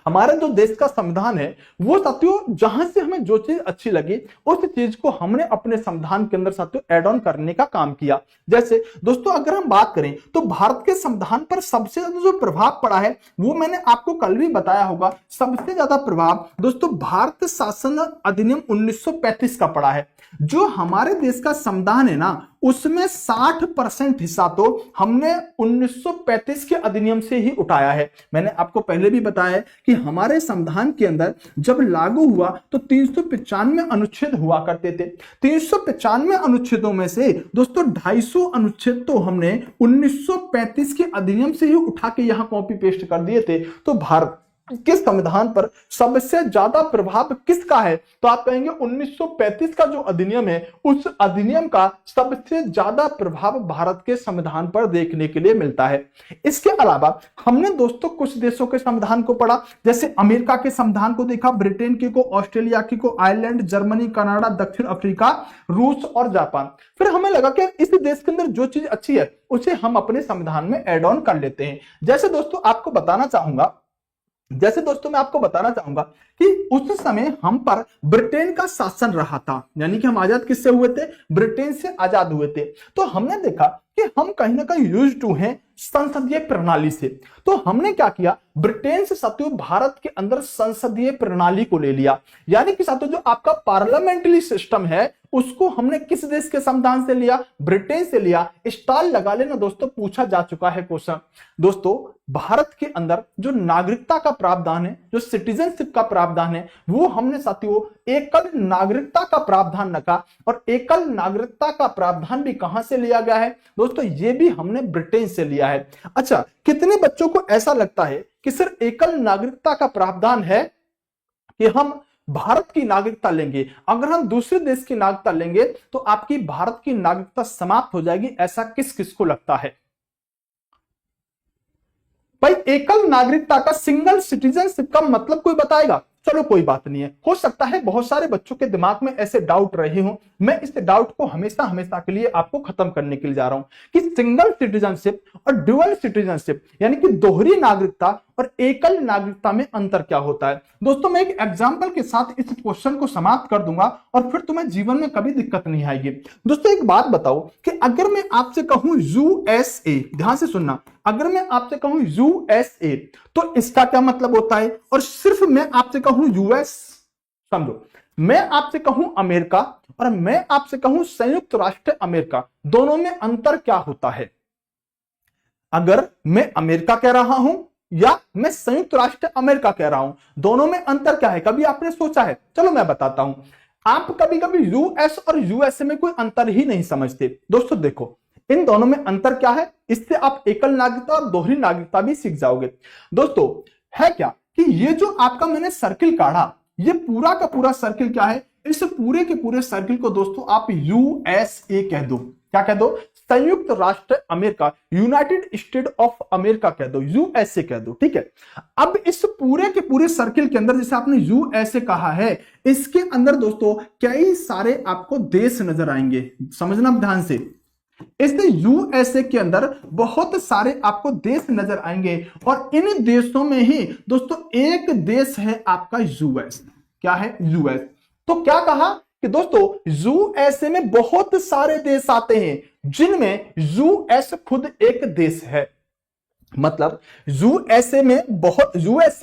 हमारे जो देश का संविधान है वो साथियों जहां से हमें जो चीज अच्छी लगी उस चीज को हमने अपने संविधान के अंदर साथियों ऐड ऑन करने का काम किया। जैसे दोस्तों अगर हम बात करें तो भारत के संविधान पर सबसे ज्यादा जो प्रभाव पड़ा है वो मैंने आपको कल भी बताया होगा। सबसे ज्यादा प्रभाव दोस्तों भारत शासन अधिनियम 1935 का पड़ा है। जो हमारे देश का संविधान है ना उसमें 60% हिस्सा तो हमने 1935 के अधिनियम से ही उठाया है। मैंने आपको पहले भी बताया है कि हमारे संविधान के अंदर जब लागू हुआ तो 395 अनुच्छेद हुआ करते थे। 395 अनुच्छेदों में से दोस्तों 250 अनुच्छेद तो हमने 1935 के अधिनियम से ही उठा के यहां कॉपी पेस्ट कर दिए थे। तो भारत के संविधान पर सबसे ज्यादा प्रभाव किसका है? तो आप कहेंगे 1935 का जो अधिनियम है उस अधिनियम का सबसे ज्यादा प्रभाव भारत के संविधान पर देखने के लिए मिलता है। इसके अलावा हमने दोस्तों कुछ देशों के संविधान को पढ़ा, जैसे अमेरिका के संविधान को देखा, ब्रिटेन के को, ऑस्ट्रेलिया की को, आयरलैंड, जर्मनी, कनाडा, दक्षिण अफ्रीका, रूस और जापान। फिर हमें लगा कि इस देश के अंदर जो चीज अच्छी है उसे हम अपने संविधान में एड ऑन कर लेते हैं। जैसे दोस्तों मैं आपको बताना चाहूंगा कि उस समय हम पर ब्रिटेन का शासन रहा था, यानी कि हम आजाद किससे हुए थे? ब्रिटेन से आजाद हुए थे। तो हमने देखा कि हम कहीं ना कहीं यूज्ड टू हैं संसदीय प्रणाली से। तो हमने क्या किया? ब्रिटेन से साथियों भारत के अंदर संसदीय प्रणाली को ले लिया, यानी कि साथियों जो आपका पार्लियामेंट्री सिस्टम है उसको हमने किस देश के संविधान से लिया? ब्रिटेन से लिया। स्टॉल लगा लेना दोस्तों, पूछा जा चुका है क्वेश्चन। दोस्तों भारत के अंदर जो नागरिकता का प्रावधान है, जो सिटीजनशिप का प्रावधान है, वो हमने साथियों एकल नागरिकता का प्रावधान रखा। और एकल नागरिकता का प्रावधान भी कहां से लिया गया है दोस्तों? ये भी हमने ब्रिटेन से लिया है। अच्छा, कितने बच्चों को ऐसा लगता है कि सिर्फ एकल नागरिकता का प्रावधान है कि हम भारत की नागरिकता लेंगे, अगर हम दूसरे देश की नागरिकता लेंगे तो आपकी भारत की नागरिकता समाप्त हो जाएगी? ऐसा किस किस को लगता है भाई? एकल नागरिकता का, सिंगल सिटीजनशिप का मतलब कोई बताएगा? चलो कोई बात नहीं है, हो सकता है बहुत सारे बच्चों के दिमाग में ऐसे डाउट रहे हों। मैं इस डाउट को हमेशा हमेशा के लिए आपको खत्म करने के लिए जा रहा हूं कि सिंगल सिटीजनशिप और ड्यूअल सिटीजनशिप यानी कि दोहरी नागरिकता और एकल नागरिकता में अंतर क्या होता है। दोस्तों मैं एक एग्जांपल के साथ इस क्वेश्चन को समाप्त कर दूंगा और फिर तुम्हें जीवन में कभी दिक्कत नहीं आएगी। दोस्तों एक बात बताओ कि अगर मैं आपसे कहूं यूएसए, ध्यान से सुनना, अगर मैं आपसे कहूं यूएसए तो इसका क्या मतलब होता है? और सिर्फ मैं आपसे कहूं यूएस, समझो, मैं आपसे कहूं अमेरिका और मैं आपसे कहूं संयुक्त राष्ट्र अमेरिका, दोनों में अंतर क्या होता है? अगर मैं अमेरिका कह रहा हूं या मैं संयुक्त राष्ट्र अमेरिका कह रहा हूं, दोनों में अंतर क्या है? कभी आपने सोचा है? चलो मैं बताता हूं। आप कभी कभी यूएस और यूएसए में कोई अंतर ही नहीं समझते। दोस्तों देखो, इन दोनों में अंतर क्या है, इससे आप एकल नागरिकता और दोहरी नागरिकता भी सीख जाओगे। दोस्तों है क्या कि ये जो आपका मैंने सर्किल काढ़ा, ये पूरा का पूरा सर्किल क्या है? इस पूरे के पूरे सर्किल को दोस्तों आप यूएसए कह दो। क्या कह दो? संयुक्त राष्ट्र America, United state of America कह दो, यूएसए कह दो, ठीक है। अब इस पूरे के पूरे सर्किल के अंदर जैसे आपने यूएसए कहा है, इसके अंदर दोस्तों कई सारे आपको देश नजर आएंगे, समझना ध्यान से। इस यूएसए के अंदर बहुत सारे आपको देश नजर आएंगे और इन देशों में ही दोस्तों एक देश है आपका यूएस। क्या है? यूएस। तो क्या कहा कि दोस्तों यूएसए में बहुत सारे देश आते हैं जिनमें यूएस खुद एक देश है। मतलब यूएसए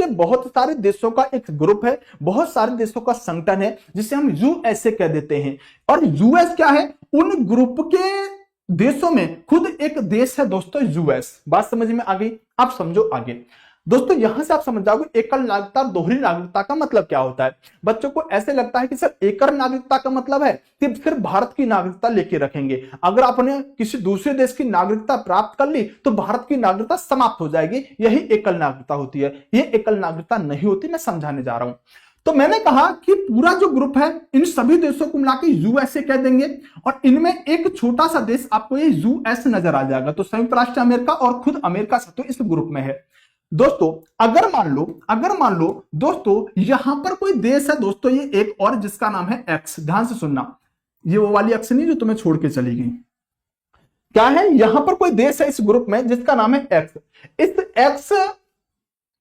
बहुत सारे देशों का एक ग्रुप है, बहुत सारे देशों का संगठन है जिसे हम यूएसए कह देते हैं। और यूएस क्या है? उन ग्रुप के देशों में खुद एक देश है दोस्तों यूएस। बात समझ में आ गई? आप समझो आगे। दोस्तों यहां से आप समझ जाओगे एकल नागरिकता और दोहरी नागरिकता का मतलब क्या होता है। बच्चों को ऐसे लगता है कि सर एकल नागरिकता का मतलब है कि सिर्फ भारत की नागरिकता लेके रखेंगे, अगर आपने किसी दूसरे देश की नागरिकता प्राप्त कर ली तो भारत की नागरिकता समाप्त हो जाएगी, यही एकल नागरिकता होती है। यह एकल नागरिकता नहीं होती, मैं समझाने जा रहा हूं। तो मैंने कहा कि पूरा जो ग्रुप है इन सभी देशों को मिलाकर यूएसए कह देंगे और इनमें एक छोटा सा देश आपको ये यूएस नजर आ जाएगा। तो संयुक्त राष्ट्र अमेरिका और खुद अमेरिका तो इस ग्रुप में है। दोस्तों अगर मान लो दोस्तों यहां पर कोई देश है दोस्तों, ये एक और जिसका नाम है एक्स। ध्यान से सुनना, ये वो वाली एक्स नहीं जो तुम्हें छोड़ के चली गई। क्या है? यहां पर कोई देश है इस ग्रुप में जिसका नाम है एक्स। इस एक्स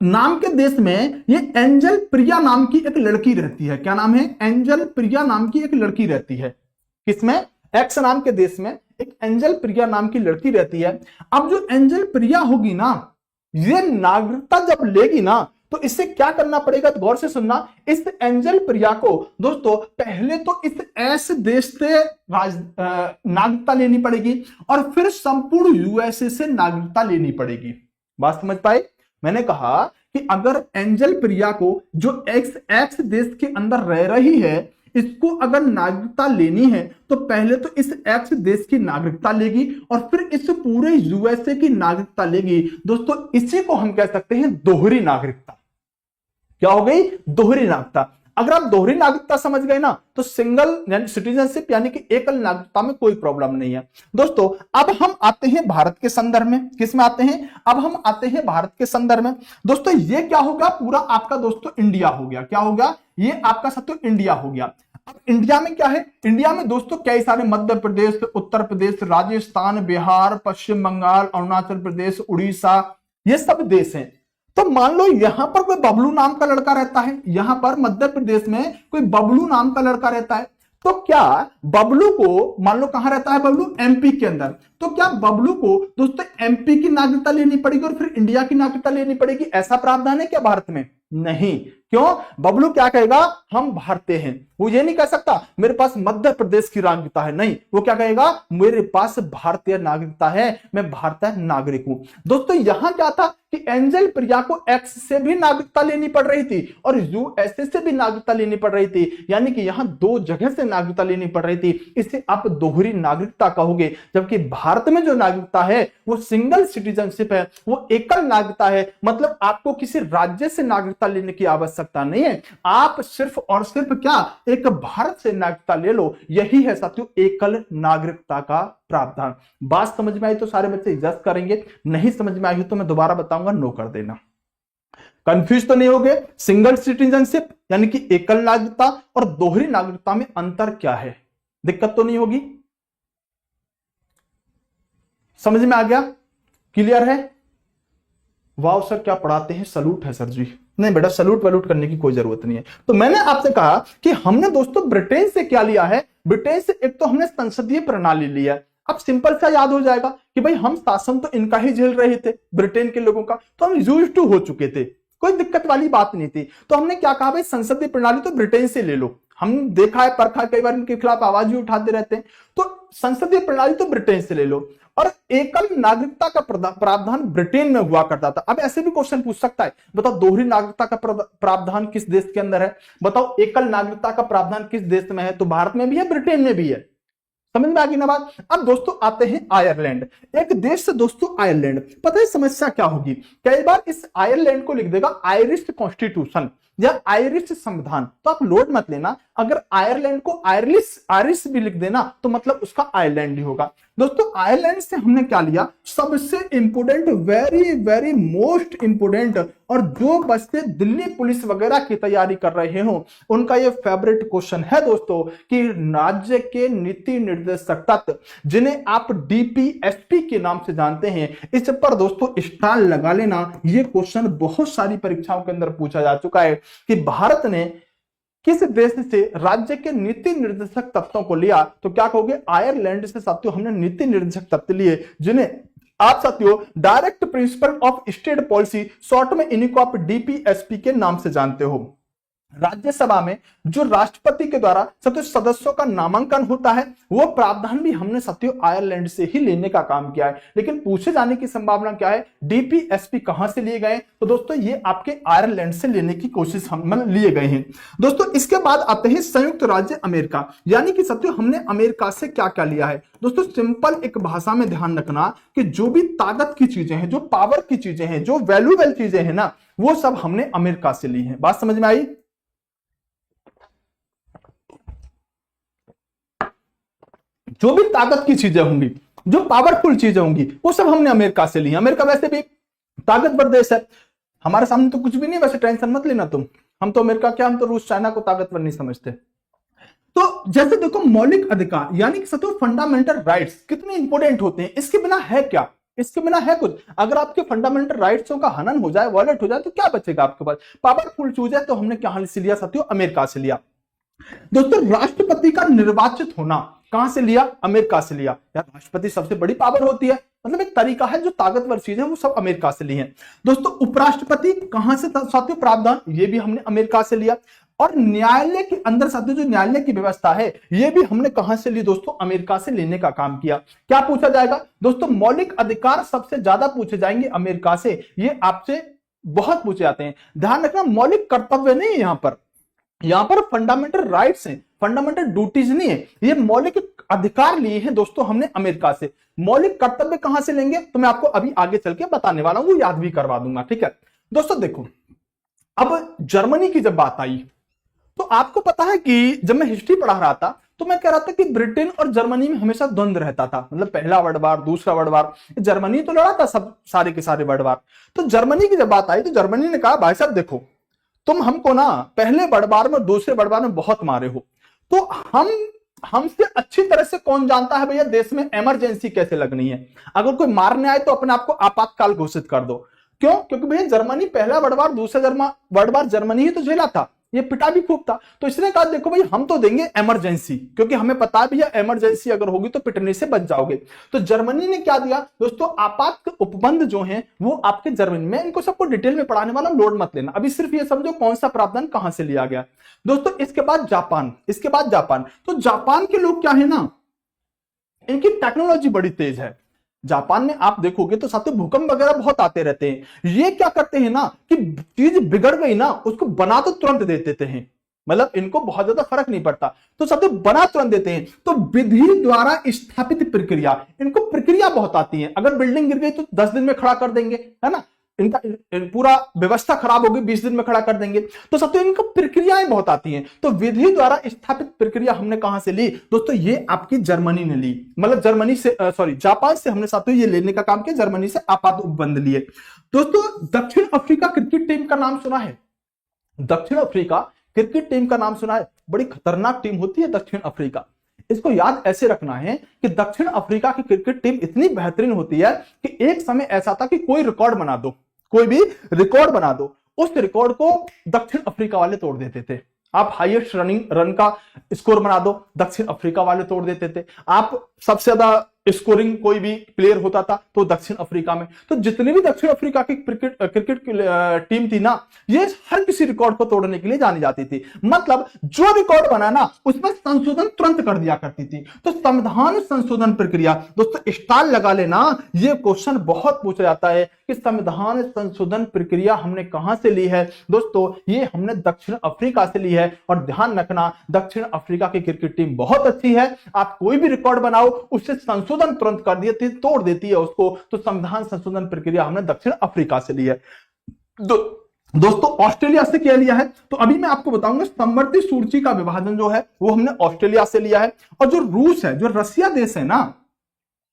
नाम के देश में ये एंजल प्रिया नाम की एक लड़की रहती है। क्या नाम है? एंजल प्रिया नाम की एक लड़की रहती है। किसमें? एक्स नाम के देश में एक एंजल प्रिया नाम की लड़की रहती है। अब जो एंजल प्रिया होगी ना, ये नागरिकता जब लेगी ना तो इससे क्या करना पड़ेगा? तो गौर से सुनना, इस एंजल प्रिया को दोस्तों पहले तो इस ऐसे देश से नागरिकता लेनी पड़ेगी और फिर संपूर्ण यूएसए से नागरिकता लेनी पड़ेगी। बात समझ पाए? मैंने कहा कि अगर एंजल प्रिया को जो एक्स देश के अंदर रह रही है, इसको अगर नागरिकता लेनी है तो पहले तो इस एक्स देश की नागरिकता लेगी और फिर इस पूरे यूएसए की नागरिकता लेगी। दोस्तों इसी को हम कह सकते हैं दोहरी नागरिकता। क्या हो गई? दोहरी नागरिकता। अगर आप दोहरी नागरिकता समझ गए ना तो सिंगल यानी सिटीजनशिप यानी कि एकल नागरिकता में कोई प्रॉब्लम नहीं है। दोस्तों अब हम आते हैं भारत के संदर्भ में। किस में आते हैं? अब हम आते हैं भारत के संदर्भ में। दोस्तों ये क्या होगा? पूरा आपका दोस्तों इंडिया हो गया। क्या हो गया? ये आपका साथियों इंडिया हो गया। अब इंडिया में क्या है? इंडिया में दोस्तों कई सारे मध्य प्रदेश, उत्तर प्रदेश, राजस्थान, बिहार, पश्चिम बंगाल, अरुणाचल प्रदेश, उड़ीसा, ये सब देश हैं। तो मान लो यहां पर कोई बबलू नाम का लड़का रहता है, यहां पर मध्य प्रदेश में कोई बबलू नाम का लड़का रहता है। तो क्या बबलू को, मान लो कहां रहता है बबलू? एमपी के अंदर। तो क्या बबलू को दोस्तों एमपी की नागरिकता लेनी पड़ेगी और फिर इंडिया की नागरिकता लेनी पड़ेगी? ऐसा प्रावधान है क्या भारत में? नहीं। क्यों? बबलू क्या कहेगा? हम भारतीय हैं। वो ये नहीं कह सकता मेरे पास मध्य प्रदेश की नागरिकता है, नहीं, वो क्या कहेगा? मेरे पास भारतीय नागरिकता है, मैं भारतीय नागरिक हूं। दोस्तों यहां क्या था कि एंजल प्रिया को एक्स से भी नागरिकता लेनी पड़ रही थी और यूएसए से भी नागरिकता लेनी पड़ रही थी, यानी कि यहां दो जगह से नागरिकता लेनी पड़ रही थी। इसे आप दोहरी नागरिकता कहोगे। जबकि भारत में जो नागरिकता है वो सिंगल सिटीजनशिप है, वो एकल नागरिकता है। मतलब आपको किसी राज्य से नागरिकता लेने की आवश्यकता नहीं है, आप सिर्फ और सिर्फ क्या, एक भारत से नागरिकता ले लो। यही है साथियों एकल नागरिकता का प्रावधान। बात समझ में आई तो सारे बच्चे जस्ट करेंगे, नहीं समझ में आई तो मैं दोबारा बताऊंगा, नो कर देना। कंफ्यूज तो नहीं हो गए? सिंगल सिटीजनशिप यानी कि एकल नागरिकता और दोहरी नागरिकता में अंतर क्या है? दिक्कत तो नहीं होगी? समझ में आ गया? क्लियर है? वाह सर क्या पढ़ाते हैं, सलूट है सर जी। नहीं बेटा, सलूट वलूट करने की कोई जरूरत नहीं है। तो मैंने आपसे कहा कि हमने दोस्तों ब्रिटेन से क्या लिया है? ब्रिटेन से एक तो हमने संसदीय प्रणाली लिया है। अब सिंपल सा याद हो जाएगा कि भाई हम शासन तो इनका ही झेल रहे थे, ब्रिटेन के लोगों का, तो हम यूज्ड टू हो चुके थे, कोई दिक्कत वाली बात नहीं थी। तो हमने क्या कहा, भाई संसदीय प्रणाली तो ब्रिटेन से ले लो। हम देखा है, परखा, कई बार इनके खिलाफ आवाज भी उठाते रहते हैं। तो संसदीय प्रणाली तो ब्रिटेन से ले लो। और एकल नागरिकता का प्रावधान ब्रिटेन में हुआ करता था। अब ऐसे भी क्वेश्चन पूछ सकता है, बताओ दोहरी नागरिकता का प्रावधान किस देश के अंदर है? बताओ एकल नागरिकता का प्रावधान किस देश में है? तो भारत में भी है, ब्रिटेन में भी है। समझ में आ गई ना बात? अब दोस्तों आते हैं आयरलैंड। एक देश से दोस्तों आयरलैंड, पता है समस्या क्या होगी? कई बार इस आयरलैंड को लिख देगा आयरिश कॉन्स्टिट्यूशन या आयरिश संविधान, तो आप लोड मत लेना। अगर आयरलैंड को आयरिश भी लिख देना तो मतलब उसका आयरलैंड ही होगा। दोस्तों आयरलैंड से हमने क्या लिया? सबसे important, very very most important, और जो बच्चे दिल्ली पुलिस वगैरह की तैयारी कर रहे हो उनका ये फेवरेट क्वेश्चन है दोस्तों कि राज्य के नीति निर्देशक तत्व, जिन्हें आप डीपीएसपी के नाम से जानते हैं, इस पर दोस्तों स्टार लगा लेना। ये क्वेश्चन बहुत सारी परीक्षाओं के अंदर पूछा जा चुका है कि भारत ने किस देश से राज्य के नीति निर्देशक तत्वों को लिया? तो क्या कहोगे? आयरलैंड से साथियों हमने नीति निर्देशक तत्व लिए, जिन्हें आप साथियों direct principle of state policy, short में इन्हीं को आप डीपीएसपी के नाम से जानते हो। राज्यसभा में जो राष्ट्रपति के द्वारा साथियों सदस्यों का नामांकन होता है, वो प्रावधान भी हमने साथियों आयरलैंड से ही लेने का काम किया है। लेकिन पूछे जाने की संभावना क्या है, डीपीएसपी कहां से लिए गए? तो दोस्तों ये आपके आयरलैंड से लेने की कोशिश हम लिए गए हैं। दोस्तों इसके बाद आते हैं संयुक्त राज्य अमेरिका, यानी कि साथियों हमने अमेरिका से क्या क्या लिया है? दोस्तों सिंपल एक भाषा में ध्यान रखना कि जो भी ताकत की चीजें हैं, जो पावर की चीजें हैं, जो वैल्यूएबल चीजें हैं ना, वो सब हमने अमेरिका से ली है। बात समझ में आई? जो भी ताकत की चीजें होंगी, जो पावरफुल चीजें होंगी, वो सब हमने अमेरिका से ली है। अमेरिका वैसे भी ताकतवर देश है, हमारे सामने तो कुछ भी नहीं, वैसे टेंशन मत लेना तुम। हम तो अमेरिका क्या, हम तो रूस चाइना को ताकतवर नहीं समझते। तो जैसे देखो मौलिक अधिकार यानी कि साथियों फंडामेंटल राइट्स कितने इंपॉर्टेंट होते हैं। इसके बिना है क्या? इसके बिना है कुछ? अगर आपके फंडामेंटल राइट्सों का हनन हो जाए, वॉयलेट हो जाए, तो क्या बचेगा आपके पास? पावरफुल चीज है, तो हमने क्या से लिया साथियों? अमेरिका से लिया। दोस्तों राष्ट्रपति का निर्वाचित होना कहां से लिया? अमेरिका से लिया। यार राष्ट्रपति सबसे बड़ी पावर होती है, मतलब एक तरीका है, जो ताकतवर चीज है वो सब अमेरिका से ली है। दोस्तों उपराष्ट्रपति कहां से साथियों प्रावधान? ये भी हमने अमेरिका से लिया। और न्यायालय के अंदर साथियों जो न्यायालय की व्यवस्था है, ये भी हमने कहां से ली दोस्तों? अमेरिका से लेने का काम किया। क्या पूछा जाएगा दोस्तों? मौलिक अधिकार सबसे ज्यादा पूछे जाएंगे अमेरिका से, ये आपसे बहुत पूछे जाते हैं। ध्यान रखना मौलिक कर्तव्य नहीं है यहां पर फंडामेंटल राइट्स हैं, फंडामेंटल ड्यूटीज नहीं है, ये मौलिक अधिकार लिए हैं दोस्तों हमने अमेरिका से। मौलिक कर्तव्य कहां से लेंगे तो मैं आपको अभी आगे चल के बताने वाला हूं, वो याद भी करवा दूंगा, ठीक है। दोस्तों देखो अब जर्मनी की जब बात आई तो आपको पता है कि जब मैं हिस्ट्री पढ़ा रहा था तो मैं कह रहा था कि ब्रिटेन और जर्मनी में हमेशा द्वंद्व रहता था, मतलब पहला वर्ल्ड वार, दूसरा वर्ल्ड वार, जर्मनी तो लड़ा था सब सारे के सारे वर्ल्ड वार। तो जर्मनी की जब बात आई तो जर्मनी ने कहा भाई साहब देखो तुम हमको ना पहले वर्ल्ड वार में, दूसरे वर्ल्ड वार में बहुत मारे हो, तो हमसे अच्छी तरह से कौन जानता है भैया देश में इमरजेंसी कैसे लगनी है। अगर कोई मारने आए तो अपने आप को आपातकाल घोषित कर दो। क्यों? क्योंकि भैया जर्मनी पहला वर्ल्ड वार, दूसरा वर्ल्ड वार जर्मनी ही तो झेला था, ये पिटा भी खूब था। तो इसने कहा देखो भाई हम तो देंगे इमरजेंसी, क्योंकि हमें पता है भैया इमरजेंसी अगर होगी तो पिटने से बच जाओगे। तो जर्मनी ने क्या दिया दोस्तों, आपात उपबंध जो है वो आपके जर्मनी में, इनको सबको डिटेल में पढ़ाने वाला, लोड मत लेना, अभी सिर्फ ये समझो कौन सा प्रावधान कहां से लिया गया दोस्तों। इसके बाद जापान, इसके बाद जापान। तो जापान के लोग क्या है ना, इनकी टेक्नोलॉजी बड़ी तेज है। जापान में आप देखोगे तो साथ भूकंप वगैरह बहुत आते रहते हैं। ये क्या करते हैं ना कि चीज बिगड़ गई ना, उसको बना तो तुरंत दे देते हैं, मतलब इनको बहुत ज्यादा फर्क नहीं पड़ता, तो सब बना तुरंत देते हैं। तो विधि द्वारा स्थापित प्रक्रिया, इनको प्रक्रिया बहुत आती है। अगर बिल्डिंग गिर गई तो 10 दिन में खड़ा कर देंगे, है ना, इनका पूरा व्यवस्था खराब होगी 20 दिन में खड़ा कर देंगे। तो सब इनको प्रक्रियाएं बहुत आती हैं। तो विधि द्वारा स्थापित प्रक्रिया हमने कहां से ली दोस्तों, ये आपकी जर्मनी ने ली, मतलब जर्मनी से जापान से हमने साथियों ये लेने का काम किया, जर्मनी से आपात उपबंध लिए। दोस्तों दक्षिण अफ्रीका क्रिकेट टीम का नाम सुना है, दक्षिण अफ्रीका क्रिकेट टीम का नाम सुना है, बड़ी खतरनाक टीम होती है दक्षिण अफ्रीका। इसको याद ऐसे रखना है कि दक्षिण अफ्रीका की क्रिकेट टीम इतनी बेहतरीन होती है कि एक समय ऐसा था कि कोई रिकॉर्ड बना दो, कोई भी रिकॉर्ड बना दो, उस रिकॉर्ड को दक्षिण अफ्रीका वाले तोड़ देते थे। आप हाईएस्ट रन का स्कोर बना दो, दक्षिण अफ्रीका वाले तोड़ देते थे। आप सबसे ज्यादा स्कोरिंग कोई भी प्लेयर होता था तो दक्षिण अफ्रीका में। तो जितने भी दक्षिण अफ्रीका की क्रिकेट टीम थी ना, ये हर किसी रिकॉर्ड को तोड़ने के लिए जानी जाती थी। मतलब जो रिकॉर्ड बना ना उसमें संशोधन तुरंत कर दिया करती थी। तो संविधान संशोधन प्रक्रिया दोस्तों स्टार लगा लेना, ये क्वेश्चन बहुत पूछा जाता है कि संविधान संशोधन प्रक्रिया हमने कहां से ली है दोस्तों, ये हमने दक्षिण अफ्रीका से ली है। और ध्यान रखना दक्षिण अफ्रीका की क्रिकेट टीम बहुत अच्छी है, आप कोई भी रिकॉर्ड बनाओ उससे संशोधन तुरंत कर देती, तोड़ देती है उसको। तो संविधान संशोधन प्रक्रिया हमने दक्षिण अफ्रीका से ली है। दोस्तों ऑस्ट्रेलिया से क्या लिया है, तो अभी मैं आपको बताऊंगा समवर्ती सूची का विभाजन जो है वो हमने ऑस्ट्रेलिया से लिया है। और जो रूस है, जो रशिया देश है ना,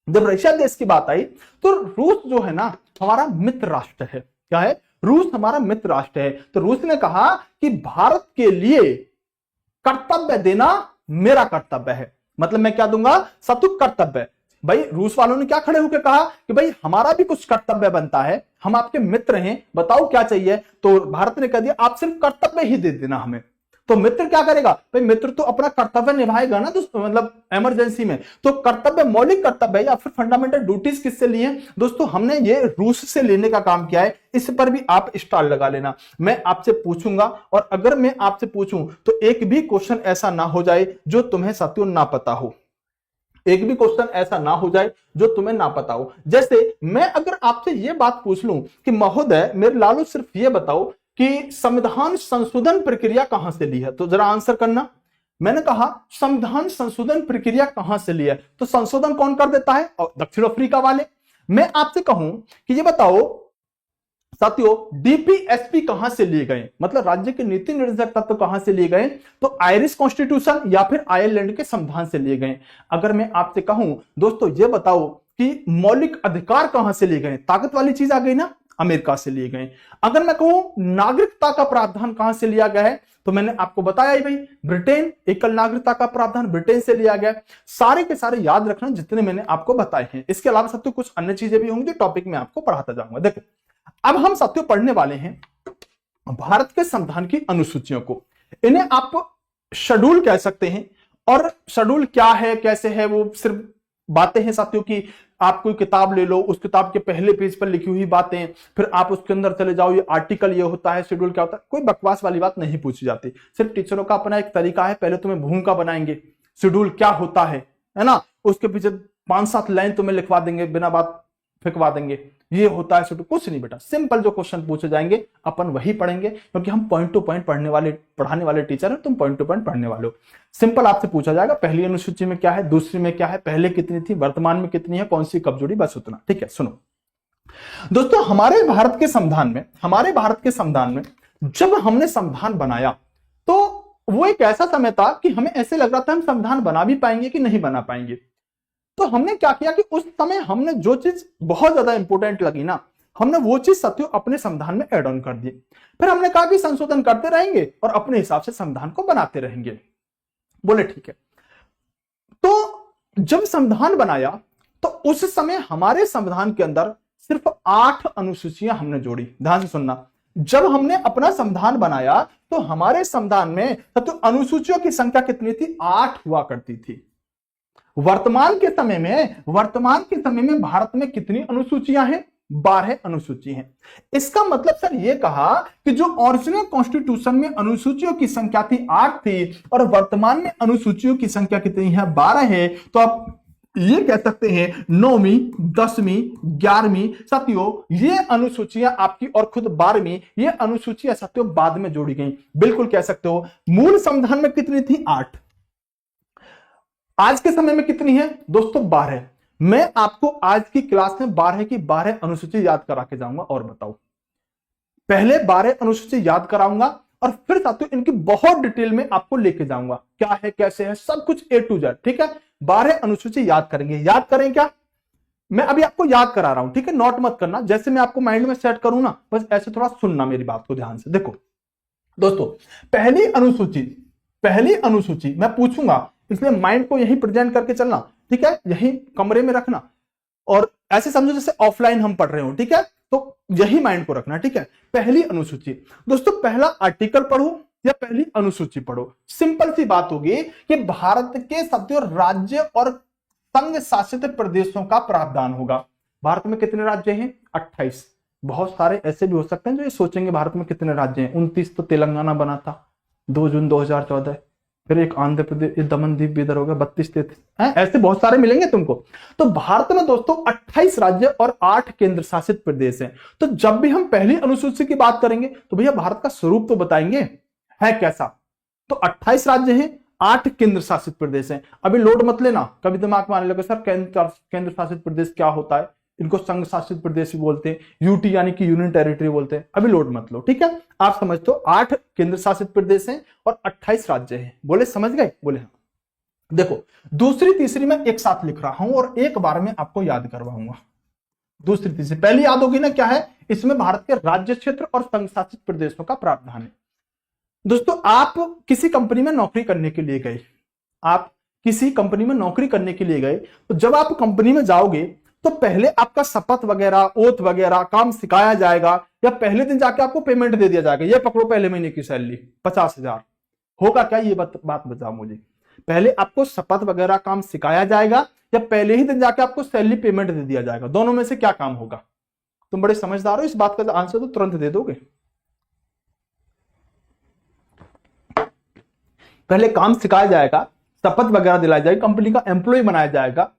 जब रशिया देश की बात आई तो रूस जो है ना हमारा मित्र राष्ट्र है। क्या है, रूस हमारा मित्र राष्ट्र है। तो रूस ने कहा कि भारत के लिए कर्तव्य देना मेरा कर्तव्य है। मतलब मैं क्या दूंगा, सतुक कर्तव्य। भाई रूस वालों ने क्या खड़े होकर कहा कि भाई हमारा भी कुछ कर्तव्य बनता है, हम आपके मित्र हैं, बताओ क्या चाहिए। तो भारत ने कह दिया आप सिर्फ कर्तव्य ही दे देना हमें। तो मित्र क्या करेगा, भाई मित्र तो अपना कर्तव्य निभाएगा ना दोस्तों, मतलब इमरजेंसी में। तो कर्तव्य मौलिक कर्तव्य या फिर फंडामेंटल ड्यूटीज किससे लिए दोस्तों, हमने ये रूस से लेने का काम किया है। इस पर भी आप स्टार लगा लेना। मैं आपसे पूछूंगा, और अगर मैं आपसे पूछूं तो एक भी क्वेश्चन ऐसा ना हो जाए जो तुम्हें साथियों ना पता हो, एक भी क्वेश्चन ऐसा ना हो जाए जो तुम्हें ना पता हो। जैसे मैं अगर आपसे यह बात पूछ लूं कि महोदय मेरे लालू सिर्फ ये बताओ कि संविधान संशोधन प्रक्रिया कहां से ली है, तो जरा आंसर करना। मैंने कहा संविधान संशोधन प्रक्रिया कहां से ली है, तो संशोधन कौन कर देता है, और दक्षिण अफ्रीका वाले। मैं आपसे कहूं कि ये बताओ साथियों डीपीएसपी कहां से लिए गए, मतलब राज्य के नीति निर्देशक तत्व कहां से लिए गए, तो आयरिश कॉन्स्टिट्यूशन या फिर आयरलैंड के संविधान से लिए गए। अगर मैं आपसे कहूं दोस्तों ये बताओ कि मौलिक अधिकार कहां से लिए गए, ताकत वाली चीज आ गई ना, अमेरिका से लिए गए। अगर मैं कहूं नागरिकता का प्रावधान कहां से लिया गया है, तो मैंने आपको बताया ही भाई ब्रिटेन, एकल नागरिकता का प्रावधान ब्रिटेन से लिया गया। सारे के सारे याद रखना जितने मैंने आपको बताए हैं। इसके अलावा साथियों कुछ अन्य चीजें भी होंगी जो टॉपिक में आपको पढ़ाता जाऊंगा। देखो अब हम साथियों पढ़ने वाले हैं भारत के संविधान की अनुसूचियों को। इन्हें आप शेड्यूल कह सकते हैं। और शेड्यूल क्या है कैसे है वो सिर्फ बातें हैं साथियों की, आप कोई किताब ले लो, उस किताब के पहले पेज पर लिखी हुई बातें, फिर आप उसके अंदर चले जाओ, ये आर्टिकल ये होता है, शेड्यूल क्या होता है, कोई बकवास वाली बात नहीं पूछी जाती। सिर्फ टीचरों का अपना एक तरीका है, पहले तुम्हें भूमिका बनाएंगे, शेड्यूल क्या होता है ना, उसके पीछे 5-7 लाइन तुम्हें लिखवा देंगे, बिना बात फेंकवा देंगे, ये होता है शेड्यूल। कुछ नहीं बेटा, सिंपल जो क्वेश्चन पूछे जाएंगे अपन वही पढ़ेंगे, क्योंकि हम पॉइंट टू पॉइंट पढ़ाने वाले टीचर हैं, तुम पॉइंट टू पॉइंट पढ़ने वाले हो। सिंपल आपसे पूछा जाएगा पहली अनुसूची में क्या है, दूसरी में क्या है, पहले कितनी थी, वर्तमान में कितनी है, कौन सी कब जुड़ी, बस उतना। ठीक है, सुनो दोस्तों, हमारे भारत के संविधान में जब हमने संविधान बनाया तो वो एक ऐसा समय था कि हमें ऐसे लग रहा था हम संविधान बना भी पाएंगे कि नहीं बना पाएंगे। तो हमने क्या किया कि उस समय हमने जो चीज बहुत ज्यादा इंपॉर्टेंट लगी ना, हमने वो चीज साथियों अपने संविधान में ऐड ऑन कर दी। फिर हमने कहा कि संशोधन करते रहेंगे और अपने हिसाब से संविधान को बनाते रहेंगे। बोले ठीक है। तो जब संविधान बनाया तो उस समय हमारे संविधान के अंदर सिर्फ 8 अनुसूचियां हमने जोड़ी। ध्यान से सुनना, जब हमने अपना संविधान बनाया तो हमारे संविधान में तो अनुसूचियों की संख्या कितनी थी? 8 हुआ करती थी। वर्तमान के समय में भारत में कितनी अनुसूचियां हैं? 12 अनुसूची हैं। इसका मतलब सर ये कहा कि जो ओरिजिनल कॉन्स्टिट्यूशन में अनुसूचियों की संख्या थी 8 थी और वर्तमान में अनुसूचियों की संख्या कितनी है? 12 है। तो आप ये कह सकते हैं 9वीं, 10वीं, 11वीं साथियों ये अनुसूचियां आपकी और खुद 12वीं ये अनुसूचियां साथियों बाद में जोड़ी गई। बिल्कुल कह सकते हो। मूल संविधान में कितनी थी? 8। आज के समय में कितनी है दोस्तों? 12। मैं आपको आज की क्लास में 12 की 12 अनुसूची याद करा के जाऊंगा। और बताओ, पहले 12 अनुसूची याद कराऊंगा और फिर साथियों इनकी बहुत डिटेल में आपको लेके जाऊंगा, क्या है कैसे है सब कुछ A to Z। ठीक है, 12 अनुसूची याद करेंगे। याद करें क्या? मैं अभी आपको याद करा रहा हूं, ठीक है, नोट मत करना। जैसे मैं आपको माइंड में सेट करूं ना, बस ऐसे थोड़ा सुनना मेरी बात को ध्यान से। देखो दोस्तों, पहली अनुसूची मैं पूछूंगा, इसलिए माइंड को यही प्रेजेंट करके चलना, ठीक है, यही कमरे में रखना और ऐसे समझो जैसे ऑफलाइन हम पढ़ रहे हो। ठीक है, तो यही माइंड को रखना। ठीक है, पहली अनुसूची दोस्तों, पहला आर्टिकल पढ़ो या पहली अनुसूची पढ़ो, सिंपल सी बात होगी कि भारत के साथियों राज्य और संघ शासित प्रदेशों का प्रावधान होगा। भारत में कितने राज्य हैं? 28। बहुत सारे ऐसे भी हो सकते हैं जो ये सोचेंगे भारत में कितने राज्य हैं। 29 तो तेलंगाना बना था 2 जून 2014, फिर एक आंध्र प्रदेश, दमन द्वीप भी इधर होगा 32-33, ऐसे बहुत सारे मिलेंगे तुमको। तो भारत में दोस्तों 28 राज्य और 8 केंद्र शासित प्रदेश हैं। तो जब भी हम पहली अनुसूची की बात करेंगे तो भैया भारत का स्वरूप तो बताएंगे है कैसा। तो 28 राज्य हैं, 8 केंद्र शासित प्रदेश हैं। अभी लोड मत लेना, कभी दिमाग में आने लगे सर केंद्र शासित प्रदेश क्या होता है, इनको संघ शासित प्रदेश भी बोलते हैं, यूटी यानी कि यूनियन टेरिटरी बोलते हैं। अभी लोड मत लो, ठीक है, आप समझते हो 8 केंद्र शासित प्रदेश हैं और 28 राज्य हैं। बोले समझ गए? बोले हाँ। देखो दूसरी तीसरी मैं एक साथ लिख रहा हूं और एक बार में आपको याद करवाऊंगा। दूसरी तीसरी पहली याद होगी ना, क्या है इसमें? भारत के राज्य क्षेत्र और संघ शासित प्रदेशों का प्रावधान है। दोस्तों आप किसी कंपनी में नौकरी करने के लिए गए, तो जब आप कंपनी में जाओगे तो पहले आपका शपथ वगैरह, ओथ वगैरह काम सिखाया जाएगा या पहले दिन जाके आपको पेमेंट दे दिया जाएगा, ये पकड़ो पहले महीने की सैलरी 50,000 होगा क्या? ये बात बताओ मुझे। पहले आपको शपथ वगैरह काम सिखाया जाएगा या पहले ही दिन जाके आपको सैलरी पेमेंट दे दिया जाएगा? दोनों में से क्या काम होगा? तुम बड़े समझदार हो, इस बात का आंसर तो तुरंत दे दोगे। पहले काम सिखाया जाएगा, शपथ वगैरह दिलाई जाएगी, कंपनी का एम्प्लॉय बनाया जाएगा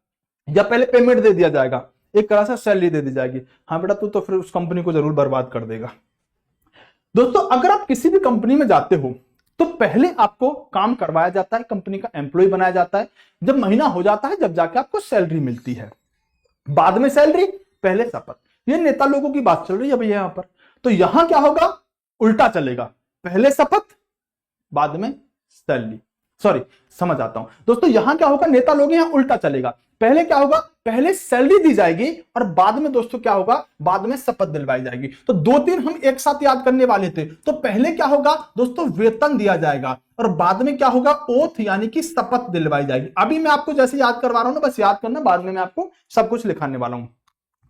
या पहले पेमेंट दे दिया जाएगा, एक तरह से सैलरी दे दी जाएगी? हाँ बेटा तू तो फिर उस कंपनी को जरूर बर्बाद कर देगा। दोस्तों अगर आप किसी भी कंपनी में जाते हो तो पहले आपको काम करवाया जाता है, कंपनी का एम्प्लॉय बनाया जाता है, जब महीना हो जाता है जब जाके आपको सैलरी मिलती है। बाद में सैलरी, पहले शपथ। ये नेता लोगों की बात चल रही है भैया यहां पर। तो यहां क्या होगा? उल्टा चलेगा, पहले शपथ बाद में सैलरी। सॉरी, समझ आता हूं दोस्तों, यहां क्या होगा? नेता लोग यहां उल्टा चलेगा। पहले क्या होगा? पहले सैलरी दी जाएगी और बाद में दोस्तों क्या होगा? बाद में शपथ दिलवाई जाएगी। तो 2-3 हम एक साथ याद करने वाले थे। तो पहले क्या होगा दोस्तों? वेतन दिया जाएगा और बाद में क्या होगा? ओथ यानी कि शपथ दिलवाई जाएगी। अभी मैं आपको जैसे याद करवा रहा हूं ना, बस याद करना, बाद में मैं आपको सब कुछ लिखाने वाला हूं।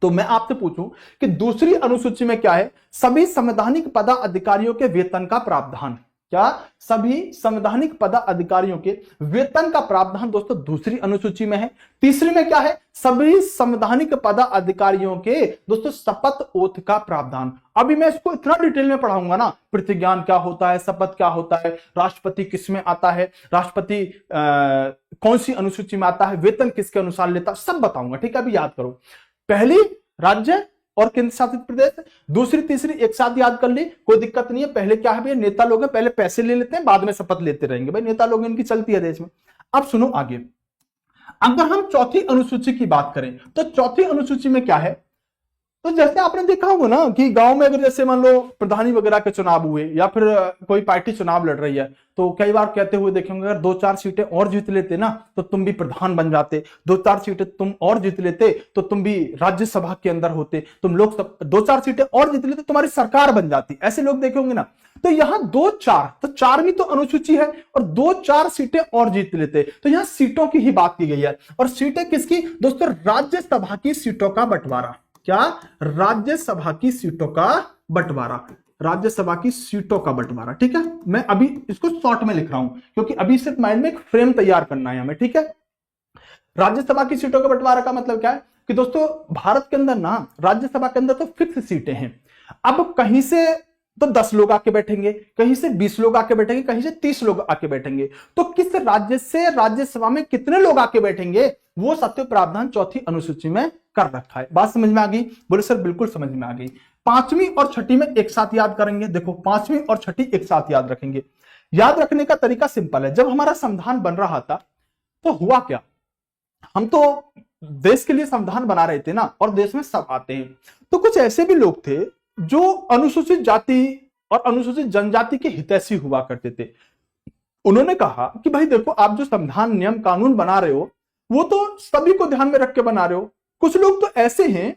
तो मैं आपसे पूछूं कि दूसरी अनुसूची में क्या है? सभी संवैधानिक पदाधिकारियों के वेतन का प्रावधान। क्या? सभी संवैधानिक पदाधिकारियों के वेतन का प्रावधान दोस्तों दूसरी अनुसूची में है। तीसरी में क्या है? सभी संवैधानिक पदाधिकारियों के दोस्तों शपथ ओथ का प्रावधान। अभी मैं इसको इतना डिटेल में पढ़ाऊंगा ना, प्रतिज्ञान क्या होता है, शपथ क्या होता है, राष्ट्रपति किस में आता है, राष्ट्रपति कौन सी अनुसूची में आता है, वेतन किसके अनुसार लेता, सब बताऊंगा। ठीक है, अभी याद करो। पहली राज्य और केंद्र शासित प्रदेश, दूसरी तीसरी एक साथ याद कर ली, कोई दिक्कत नहीं है। पहले क्या है भैया? नेता लोग हैं, पहले पैसे ले लेते हैं, बाद में शपथ लेते रहेंगे। भाई नेता लोग इनकी चलती है देश में। अब सुनो आगे, अगर हम चौथी अनुसूची की बात करें तो चौथी अनुसूची में क्या है? तो जैसे आपने देखा होगा ना कि गांव में अगर जैसे मान लो प्रधानी वगैरह के चुनाव हुए या फिर कोई पार्टी चुनाव लड़ रही है, तो कई बार कहते हुए देखेंगे अगर 2-4 सीटें और जीत लेते ना तो तुम भी प्रधान बन जाते, 2-4 सीटें तुम और जीत लेते तो तुम भी राज्यसभा के अंदर होते, तुम लोग 2-4 सीटें और जीत लेते तुम्हारी सरकार बन जाती। ऐसे लोग देखे होंगे ना। तो यहां 2-4, तो 4वीं तो अनुसूची है और 2-4 सीटें और जीत लेते, तो यहां सीटों की ही बात की गई है। और सीटें किसकी दोस्तों? राज्यसभा की सीटों का बंटवारा। क्या? राज्यसभा की सीटों का बंटवारा। राज्यसभा की सीटों का बंटवारा। ठीक है, मैं अभी इसको शॉर्ट में लिख रहा हूं क्योंकि अभी सिर्फ माइंड में एक फ्रेम तैयार करना है हमें। ठीक है, राज्यसभा की सीटों का बंटवारा का मतलब क्या है कि दोस्तों भारत के अंदर ना राज्यसभा के अंदर तो फिक्स सीटें हैं। अब कहीं से तो 10 लोग आके बैठेंगे, कहीं से 20 लोग आके बैठेंगे, कहीं से 30 लोग आके बैठेंगे। तो किस राज्य से राज्यसभा में कितने लोग आके बैठेंगे वो सत्य प्रावधान चौथी अनुसूची में कर रखा है। बात समझ में आ गई? बोले सर बिल्कुल समझ में आ गई। पांचवी और छठी में एक साथ याद करेंगे। देखो पांचवी और छठी एक साथ याद रखेंगे। याद रखने का तरीका सिंपल है। जब हमारा संविधान बन रहा था तो हुआ क्या, हम तो देश के लिए संविधान बना रहे थे ना, और देश में सब आते हैं। तो कुछ ऐसे भी लोग थे जो अनुसूचित जाति और अनुसूचित जनजाति के हितैषी हुआ करते थे। उन्होंने कहा कि भाई देखो, आप जो संविधान नियम कानून बना रहे हो वो तो सभी को ध्यान में रख के बना रहे हो। कुछ लोग तो ऐसे हैं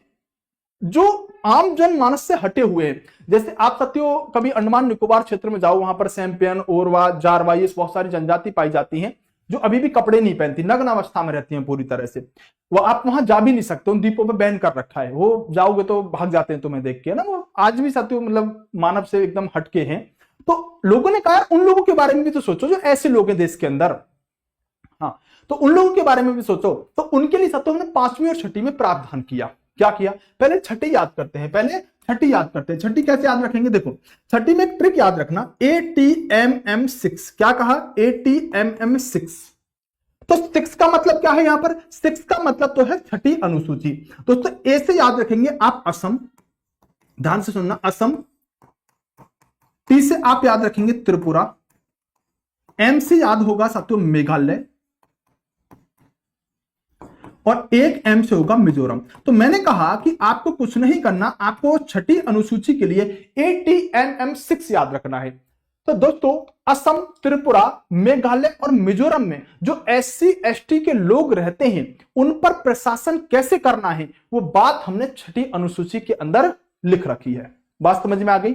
जो आम जनमानस से हटे हुए हैं। जैसे आप साथियों कभी अंडमान निकोबार क्षेत्र में जाओ, वहां पर सैंपियन, ओरवा, जारवा, ये बहुत सारी जनजाति पाई जाती हैं जो अभी भी कपड़े नहीं पहनती, नग्न अवस्था में रहती हैं पूरी तरह से। वो आप वहां जा भी नहीं सकते, उन द्वीपों पे बैन कर रखा है। वो जाओगे तो भाग जाते हैं तुम्हें देख के ना। वो आज भी साथियों मतलब मानव से एकदम हटके हैं। तो लोगों ने कहा उन लोगों के बारे में भी तो सोचो जो ऐसे लोग हैं देश के अंदर। हाँ, तो उन लोगों के बारे में भी सोचो। तो उनके लिए साथियों हमने पांचवी और छठी में प्रावधान किया। क्या किया? पहले छठी याद करते हैं। छठी कैसे याद रखेंगे? देखो छठी में एक ट्रिक याद रखना, ATMM6। क्या कहा? ATMM6। तो 6 का मतलब क्या है? यहां पर 6 का मतलब तो है छठी अनुसूची। दोस्तों ए से याद रखेंगे आप असम, ध्यान से सुनना, असम। टी से आप याद रखेंगे त्रिपुरा। एम से याद होगा साथियों मेघालय, और एक एम से होगा मिजोरम। तो मैंने कहा कि आपको कुछ नहीं करना, आपको छठी अनुसूची के लिए ATMM6 याद रखना है। तो दोस्तों असम, त्रिपुरा, मेघालय और मिजोरम में जो SC ST के लोग रहते हैं उन पर प्रशासन कैसे करना है वो बात हमने छठी अनुसूची के अंदर लिख रखी है। बात समझ में आ गई?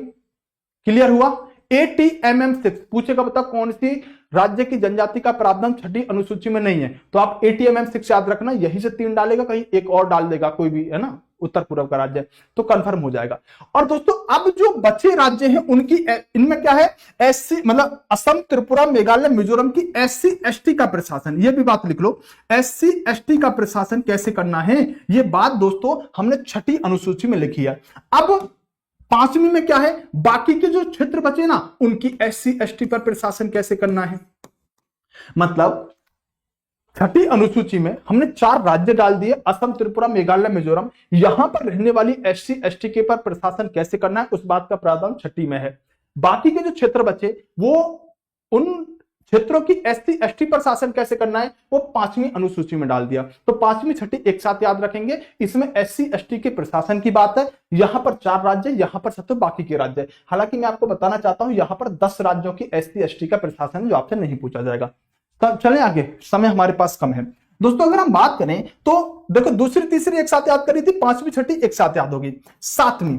क्लियर हुआ? ATMM6 पूछेगा बता कौन सी राज्य की जनजाति का प्रावधान छठी अनुसूची में नहीं है, तो आप ATMM6 याद रखना। यहीं से 3 डालेगा, कहीं एक और डाल देगा, कोई भी है ना उत्तर पूर्व का राज्य, तो कंफर्म हो जाएगा। और दोस्तों अब जो बचे राज्य हैं उनकी इनमें क्या है? SC मतलब असम, त्रिपुरा, मेघालय, मिजोरम की SC ST का प्रशासन। ये भी बात लिख लो, SC ST का प्रशासन कैसे करना है ये बात दोस्तों हमने छठी अनुसूची में लिखी है। अब पांचवी में क्या है? बाकी के जो क्षेत्र बचे ना उनकी SC ST पर प्रशासन कैसे करना है। मतलब छठी अनुसूची में हमने 4 राज्य डाल दिए, असम, त्रिपुरा, मेघालय, मिजोरम। यहां पर रहने वाली SC ST के पर प्रशासन कैसे करना है उस बात का प्रावधान छठी में है। बाकी के जो क्षेत्र बचे वो उन क्षेत्रों की SC ST पर शासन कैसे करना है वो पांचवी अनुसूची में डाल दिया। तो पांचवी छठी एक साथ याद रखेंगे। इसमें SC ST के प्रशासन की बात है। यहां पर 4 राज्य, यहां पर सब बाकी के राज्य। हालांकि मैं आपको बताना चाहता हूं यहां पर 10 राज्यों की SC ST का प्रशासन जो आपसे नहीं पूछा जाएगा। तो चलें आगे, समय हमारे पास कम है दोस्तों। अगर हम बात करें तो देखो दूसरी तीसरी एक साथ याद करी थी, पांचवी छठी एक साथ याद होगी। सातवीं,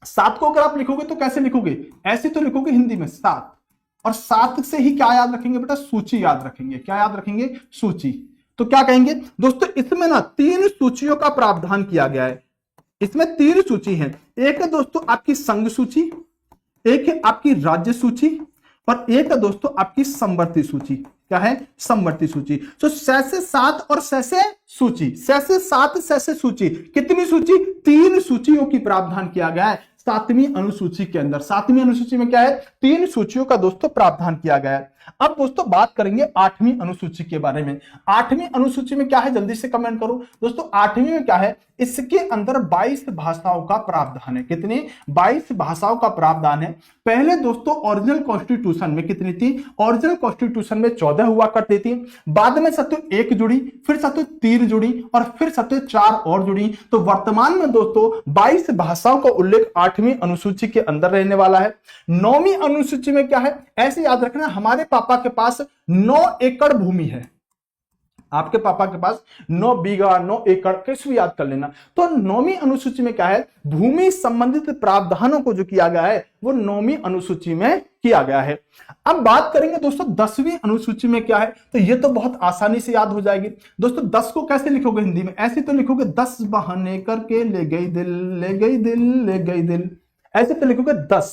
7 को अगर आप लिखोगे तो कैसे लिखोगे? ऐसे तो लिखोगे हिंदी में 7, और 7 से ही क्या याद रखेंगे बेटा? सूची याद रखेंगे। क्या याद रखेंगे? सूची। तो क्या कहेंगे दोस्तों? इसमें ना 3 सूचियों का प्रावधान किया गया है। इसमें 3 सूची है। एक है दोस्तों आपकी संघ सूची, एक है आपकी राज्य सूची, और एक है दोस्तों आपकी समवर्ती सूची। क्या है? समवर्ती सूची। तो 6 से 7 और 6 से सूची, 6 से 7, 6 से सूची। कितनी सूची? 3 सूचियों की प्रावधान किया गया है सातवीं अनुसूची के अंदर। सातवीं अनुसूची में क्या है? 3 सूचियों का दोस्तों प्रावधान किया गया है। अब दोस्तों बात करेंगे 8वीं अनुसूची के बारे में। 8वीं अनुसूची में क्या है? जल्दी से कमेंट करो दोस्तों। 8वीं में क्या है? इसके अंदर 22 भाषाओं का प्रावधान है। कितनी? 22 भाषाओं का प्रावधान है। पहले दोस्तों ओरिजिनल कॉन्स्टिट्यूशन में कितनी थी? ओरिजिनल कॉन्स्टिट्यूशन में 14 हुआ करती थी। बाद में सत्य 1 जुड़ी, फिर सत्य 3 जुड़ी, और फिर सत्य 4 और जुड़ी। तो वर्तमान में दोस्तों 22 भाषाओं का उल्लेख 8वीं अनुसूची के अंदर रहने वाला है। 9वीं अनुसूची में क्या है? ऐसे याद रखना, हमारे पापा के पास 9 एकड़ भूमि है। आपके पापा के पास 9 बीघा, 9 एकड़, कैसे भी याद कर लेना। तो 9वीं अनुसूची में क्या है? भूमि संबंधित प्रावधानों को जो किया गया है वो 9वीं अनुसूची में किया गया है। अब बात करेंगे दोस्तों 10वीं अनुसूची में क्या है। तो ये तो बहुत आसानी से याद हो जाएगी दोस्तों। 10 को कैसे लिखोगे हिंदी में? ऐसे तो लिखोगे 10 बहाने करके ले गई दिल, ले गई दिल, ले गई दिल। ऐसे तो लिखोगे 10,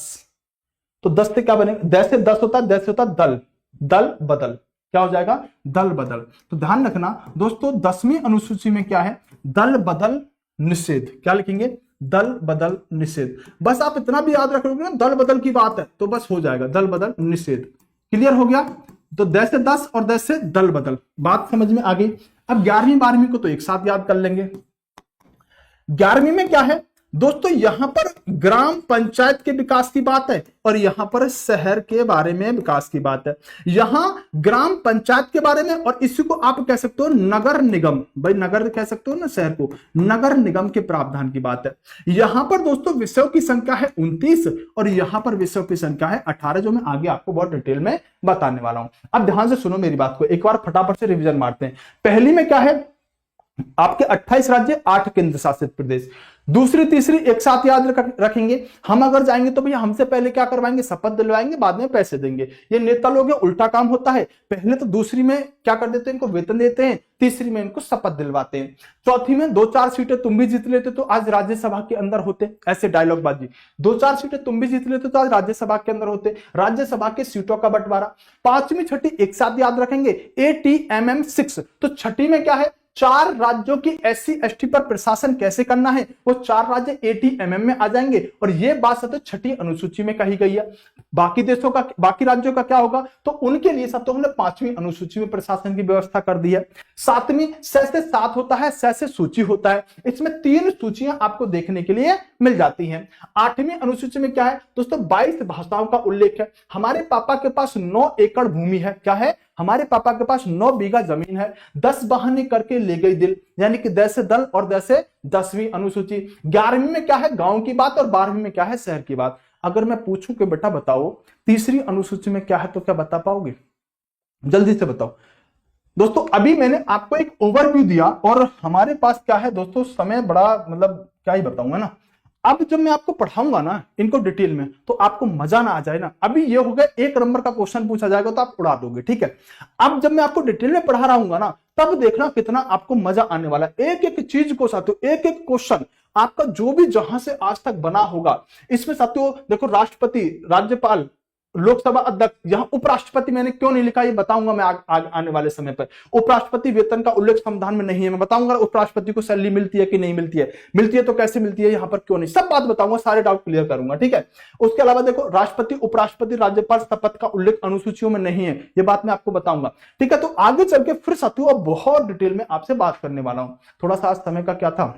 तो 10 से क्या बनेगा, 10 से 10 होता है, 10 होता है दल, दल बदल, क्या हो जाएगा, दल बदल। तो ध्यान रखना दोस्तों 10वीं अनुसूची में क्या है, दल बदल निषेध, क्या लिखेंगे, दल बदल निषेध। बस आप इतना भी याद रख लोगे ना, दल बदल की बात है तो बस हो जाएगा, दल बदल निषेध। क्लियर हो गया। तो 10 से 10 और 10 से दल बदल, बात समझ में आ गई। अब 11वीं 12वीं को तो एक साथ याद कर लेंगे। 11वीं में क्या है दोस्तों, यहां पर ग्राम पंचायत के विकास की बात है और यहां पर शहर के बारे में विकास की बात है। यहां ग्राम पंचायत के बारे में और इसी को आप कह सकते हो नगर निगम, भाई नगर कह सकते हो ना शहर को, नगर निगम के प्रावधान की बात है। यहां पर दोस्तों विषयों की संख्या है 29 और यहां पर विषयों की संख्या है 18, जो मैं आगे आपको बहुत डिटेल में बताने वाला हूं। अब ध्यान से सुनो मेरी बात को, एक बार फटाफट से रिविजन मारते हैं। पहली में क्या है, आपके 28 राज्य, 8 केंद्र शासित प्रदेश। दूसरी तीसरी एक साथ याद रखेंगे। हम अगर जाएंगे तो भैया हमसे पहले क्या करवाएंगे, शपथ दिलवाएंगे, बाद में पैसे देंगे। ये नेता लोग उल्टा काम होता है, पहले तो दूसरी में क्या कर देते हैं, इनको वेतन देते हैं, तीसरी में इनको शपथ दिलवाते हैं, चौथी में 2-4 सीटें तुम भी जीत लेते तो आज राज्यसभा के अंदर होते। ऐसे डायलॉग बाजी, 2-4 सीटें तुम भी जीत लेते तो आज राज्यसभा के अंदर होते, राज्यसभा के सीटों का बंटवारा। पांचवी छठी एक साथ याद रखेंगे, ATMM 6। तो छठी में क्या है, 4 राज्यों की SC ST पर प्रशासन कैसे करना है, वो 4 राज्य ATMM में आ जाएंगे और ये बात तो छठी अनुसूची में कही गई है। बाकी देशों का, बाकी राज्यों का क्या होगा, तो उनके लिए सब तो हमने 5वीं अनुसूची में प्रशासन की व्यवस्था कर दी है। 7वीं 6 से 7 होता है, 6 से सूची होता है, इसमें 3 सूचियां आपको देखने के लिए मिल जाती हैं। 8वीं अनुसूची में क्या है दोस्तों, 22 भाषाओं का उल्लेख है। हमारे पापा के पास 9 एकड़ भूमि है, क्या है, हमारे पापा के पास 9 बीघा जमीन है, 10 बहाने करके ले गई दिल, यानी कि 10 से दल और 10 से 10वीं अनुसूची। 11वीं में क्या है, गांव की बात और 12वीं में क्या है, शहर की बात। अगर मैं पूछूं कि बेटा बताओ तीसरी अनुसूची में क्या है, तो क्या बता पाओगे, जल्दी से बताओ। दोस्तों अभी मैंने आपको एक ओवरव्यू दिया और हमारे पास क्या है दोस्तों, समय बड़ा मतलब क्या ही बताऊंगा ना। अब जब मैं आपको पढ़ाऊंगा ना इनको डिटेल में तो आपको मजा ना आ जाए ना। अभी ये हो गया 1 नंबर का क्वेश्चन पूछा जाएगा तो आप उड़ा दोगे, ठीक है। अब जब मैं आपको डिटेल में पढ़ा रहा हूंगा ना, तब देखना कितना आपको मजा आने वाला है। एक एक चीज को साथियों, एक एक क्वेश्चन आपका जो भी जहां से आज तक बना होगा, इसमें साथियों देखो राष्ट्रपति, राज्यपाल, लोकसभा अध्यक्ष, यहाँ उपराष्ट्रपति मैंने क्यों नहीं लिखा ये बताऊंगा मैं आने वाले समय पर। उपराष्ट्रपति वेतन का उल्लेख संविधान में नहीं है, मैं बताऊंगा उपराष्ट्रपति को सैलरी मिलती है कि नहीं मिलती है, मिलती है तो कैसे मिलती है, यहाँ पर क्यों नहीं, सब बात बताऊंगा, सारे डाउट क्लियर करूंगा, ठीक है। उसके अलावा देखो राष्ट्रपति, उपराष्ट्रपति, राज्यपाल शपथ का उल्लेख अनुसूचियों में नहीं है, ये बात मैं आपको बताऊंगा, ठीक है। तो आगे चल के फिर साथियों बहुत डिटेल में आपसे बात करने वाला हूं। थोड़ा सा आज समय का क्या था,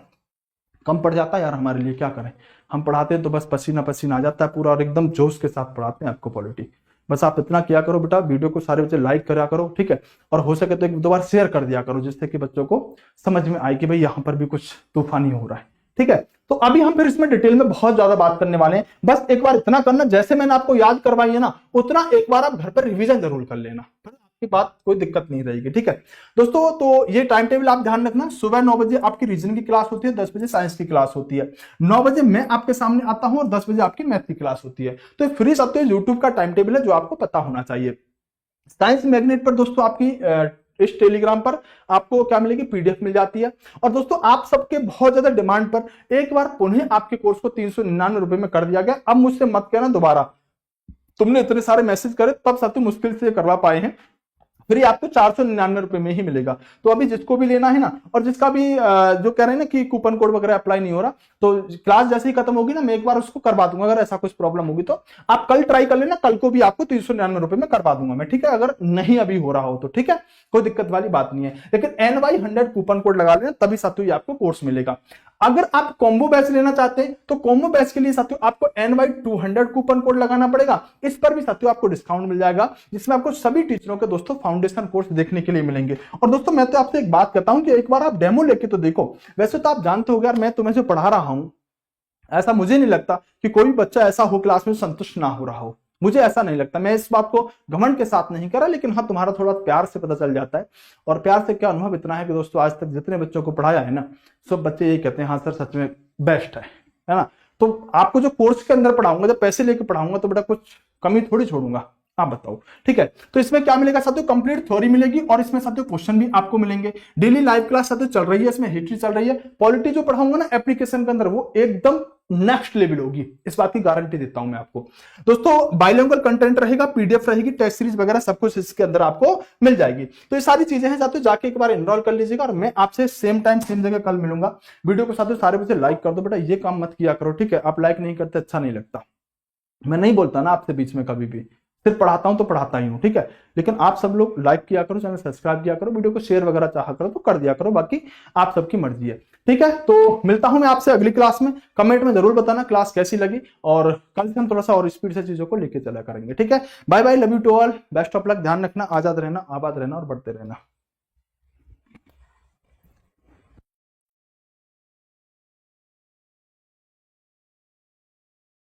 कम पड़ जाता है यार हमारे लिए, क्या करें, हम पढ़ाते हैं तो बस पसीना पसीना आ जाता है पूरा और एकदम जोश के साथ पढ़ाते हैं आपको पॉलिटी। बस आप इतना किया करो बेटा, वीडियो को सारे बच्चे लाइक करा करो, ठीक है, और हो सके तो 1-2 बार शेयर कर दिया करो, जिससे कि बच्चों को समझ में आए कि भाई यहाँ पर भी कुछ तूफानी हो रहा है, ठीक है। तो अभी हम फिर इसमें डिटेल में बहुत ज्यादा बात करने वाले हैं। बस एक बार इतना करना, जैसे मैंने आपको याद करवाई है ना, उतना एक बार आप घर पर रिवीजन जरूर कर लेना, की बात कोई दिक्कत नहीं रहेगी, ठीक है दोस्तों। तो ये टाइम टेबल आप ध्यान रखना, सुबह 9 बजे आपकी रीजनिंग की क्लास होती है, 10 बजे साइंस की क्लास होती है, 9 बजे मैं आपके सामने आता हूं और 10 बजे आपकी मैथ की क्लास होती है। तो फ्री सब यूट्यूब का टाइम टेबल है जो आपको पता होना चाहिए। साइंस मैग्नेट पर दोस्तों आपकी इस टेलीग्राम पर आपको क्या मिलेगी, PDF मिल जाती है। और दोस्तों आप सबके बहुत ज्यादा डिमांड पर एक बार पुनः आपके कोर्स को 399 रुपए में कर दिया गया। अब मुझसे मत कहना दोबारा, तुमने इतने सारे मैसेज करे तब साथ मुश्किल से करवा पाए हैं, फिर आपको 499 रुपए में ही मिलेगा। तो अभी जिसको भी लेना है ना, और जिसका भी जो कह रहे हैं ना कि कूपन कोड वगैरह अप्लाई नहीं हो रहा, तो क्लास जैसे ही खत्म होगी ना, मैं एक बार उसको करवा दूंगा। अगर ऐसा कुछ प्रॉब्लम होगी तो आप कल ट्राई कर लेना, कल को भी आपको 399 रुपए में करवा दूंगा मैं, ठीक है, अगर नहीं अभी हो रहा हो तो, ठीक है, कोई दिक्कत वाली बात नहीं है। लेकिन NY100 कूपन कोड लगा लेना, तभी साथियों आपको कोर्स मिलेगा। अगर आप कॉम्बो बैच लेना चाहते हैं तो कॉम्बो बैच के लिए साथियों आपको NY200 कूपन कोड लगाना पड़ेगा। इस पर भी साथियों आपको डिस्काउंट मिल जाएगा, जिसमें आपको सभी टीचरों के दोस्तों फाउंडेशन कोर्स देखने के लिए मिलेंगे। और दोस्तों मैं तो आपसे एक बात कहता हूं कि एक बार आप डेमो लेके तो देखो। वैसे तो आप जानते हो यार, मैं तुम्हें जो पढ़ा रहा हूं, ऐसा मुझे नहीं लगता कि कोई बच्चा ऐसा हो क्लास में संतुष्ट ना हो रहा हो, मुझे ऐसा नहीं लगता। मैं इस बात को घमंड के साथ नहीं करा, लेकिन हाँ तुम्हारा थोड़ा प्यार से पता चल जाता है। और प्यार से क्या अनुभव इतना है कि दोस्तों आज तक जितने बच्चों को पढ़ाया है ना, सब बच्चे यही कहते हैं हाँ सर सच में बेस्ट है ना। तो आपको जो कोर्स के अंदर पढ़ाऊंगा, जब पैसे लेके पढ़ाऊंगा तो बेटा कुछ कमी थोड़ी छोड़ूंगा, आप बताओ, ठीक है। तो इसमें क्या मिलेगा साथियों, कंप्लीट थ्योरी मिलेगी और इसमें साथियों क्वेश्चन भी आपको मिलेंगे। डेली लाइव क्लास साथियों चल रही है, इसमें हिस्ट्री चल रही है। पॉलिटी जो पढ़ाऊंगा ना एप्लीकेशन के अंदर, वो एकदम नेक्स्ट लेवल होगी, इस बात की गारंटी देता हूं मैं आपको। दोस्तों बाइलिंगुअल कंटेंट रहेगा, पीडीएफ रहेगी, टेस्ट सीरीज वगैरह सब कुछ इसके अंदर आपको मिल जाएगी। तो ये सारी चीजें हैं साथियों, जाके एक बार एनरोल कर लीजिएगा। और मैं आपसे सेम टाइम सेम जगह कल मिलूंगा। वीडियो को साथियों सारे बच्चे लाइक कर दो बेटा, ये काम मत किया करो, ठीक है? आप लाइक नहीं करते अच्छा नहीं लगता। मैं नहीं बोलता ना आपसे बीच में कभी भी, सिर्फ पढ़ाता हूं तो पढ़ाता ही हूं, ठीक है? लेकिन आप सब लोग लाइक किया करो, चैनल सब्सक्राइब किया करो, वीडियो को शेयर वगैरह चाह करो तो कर दिया करो, बाकी आप सबकी मर्जी है, ठीक है? तो मिलता हूं मैं आपसे अगली क्लास में। कमेंट में जरूर बताना क्लास कैसी लगी, और कल से हम थोड़ा सा और स्पीड से चीजों को लेके चला करेंगे, ठीक है? Bye bye, love you to all, best of luck, ध्यान रखना, आजाद रहना, आबाद रहना और बढ़ते रहना।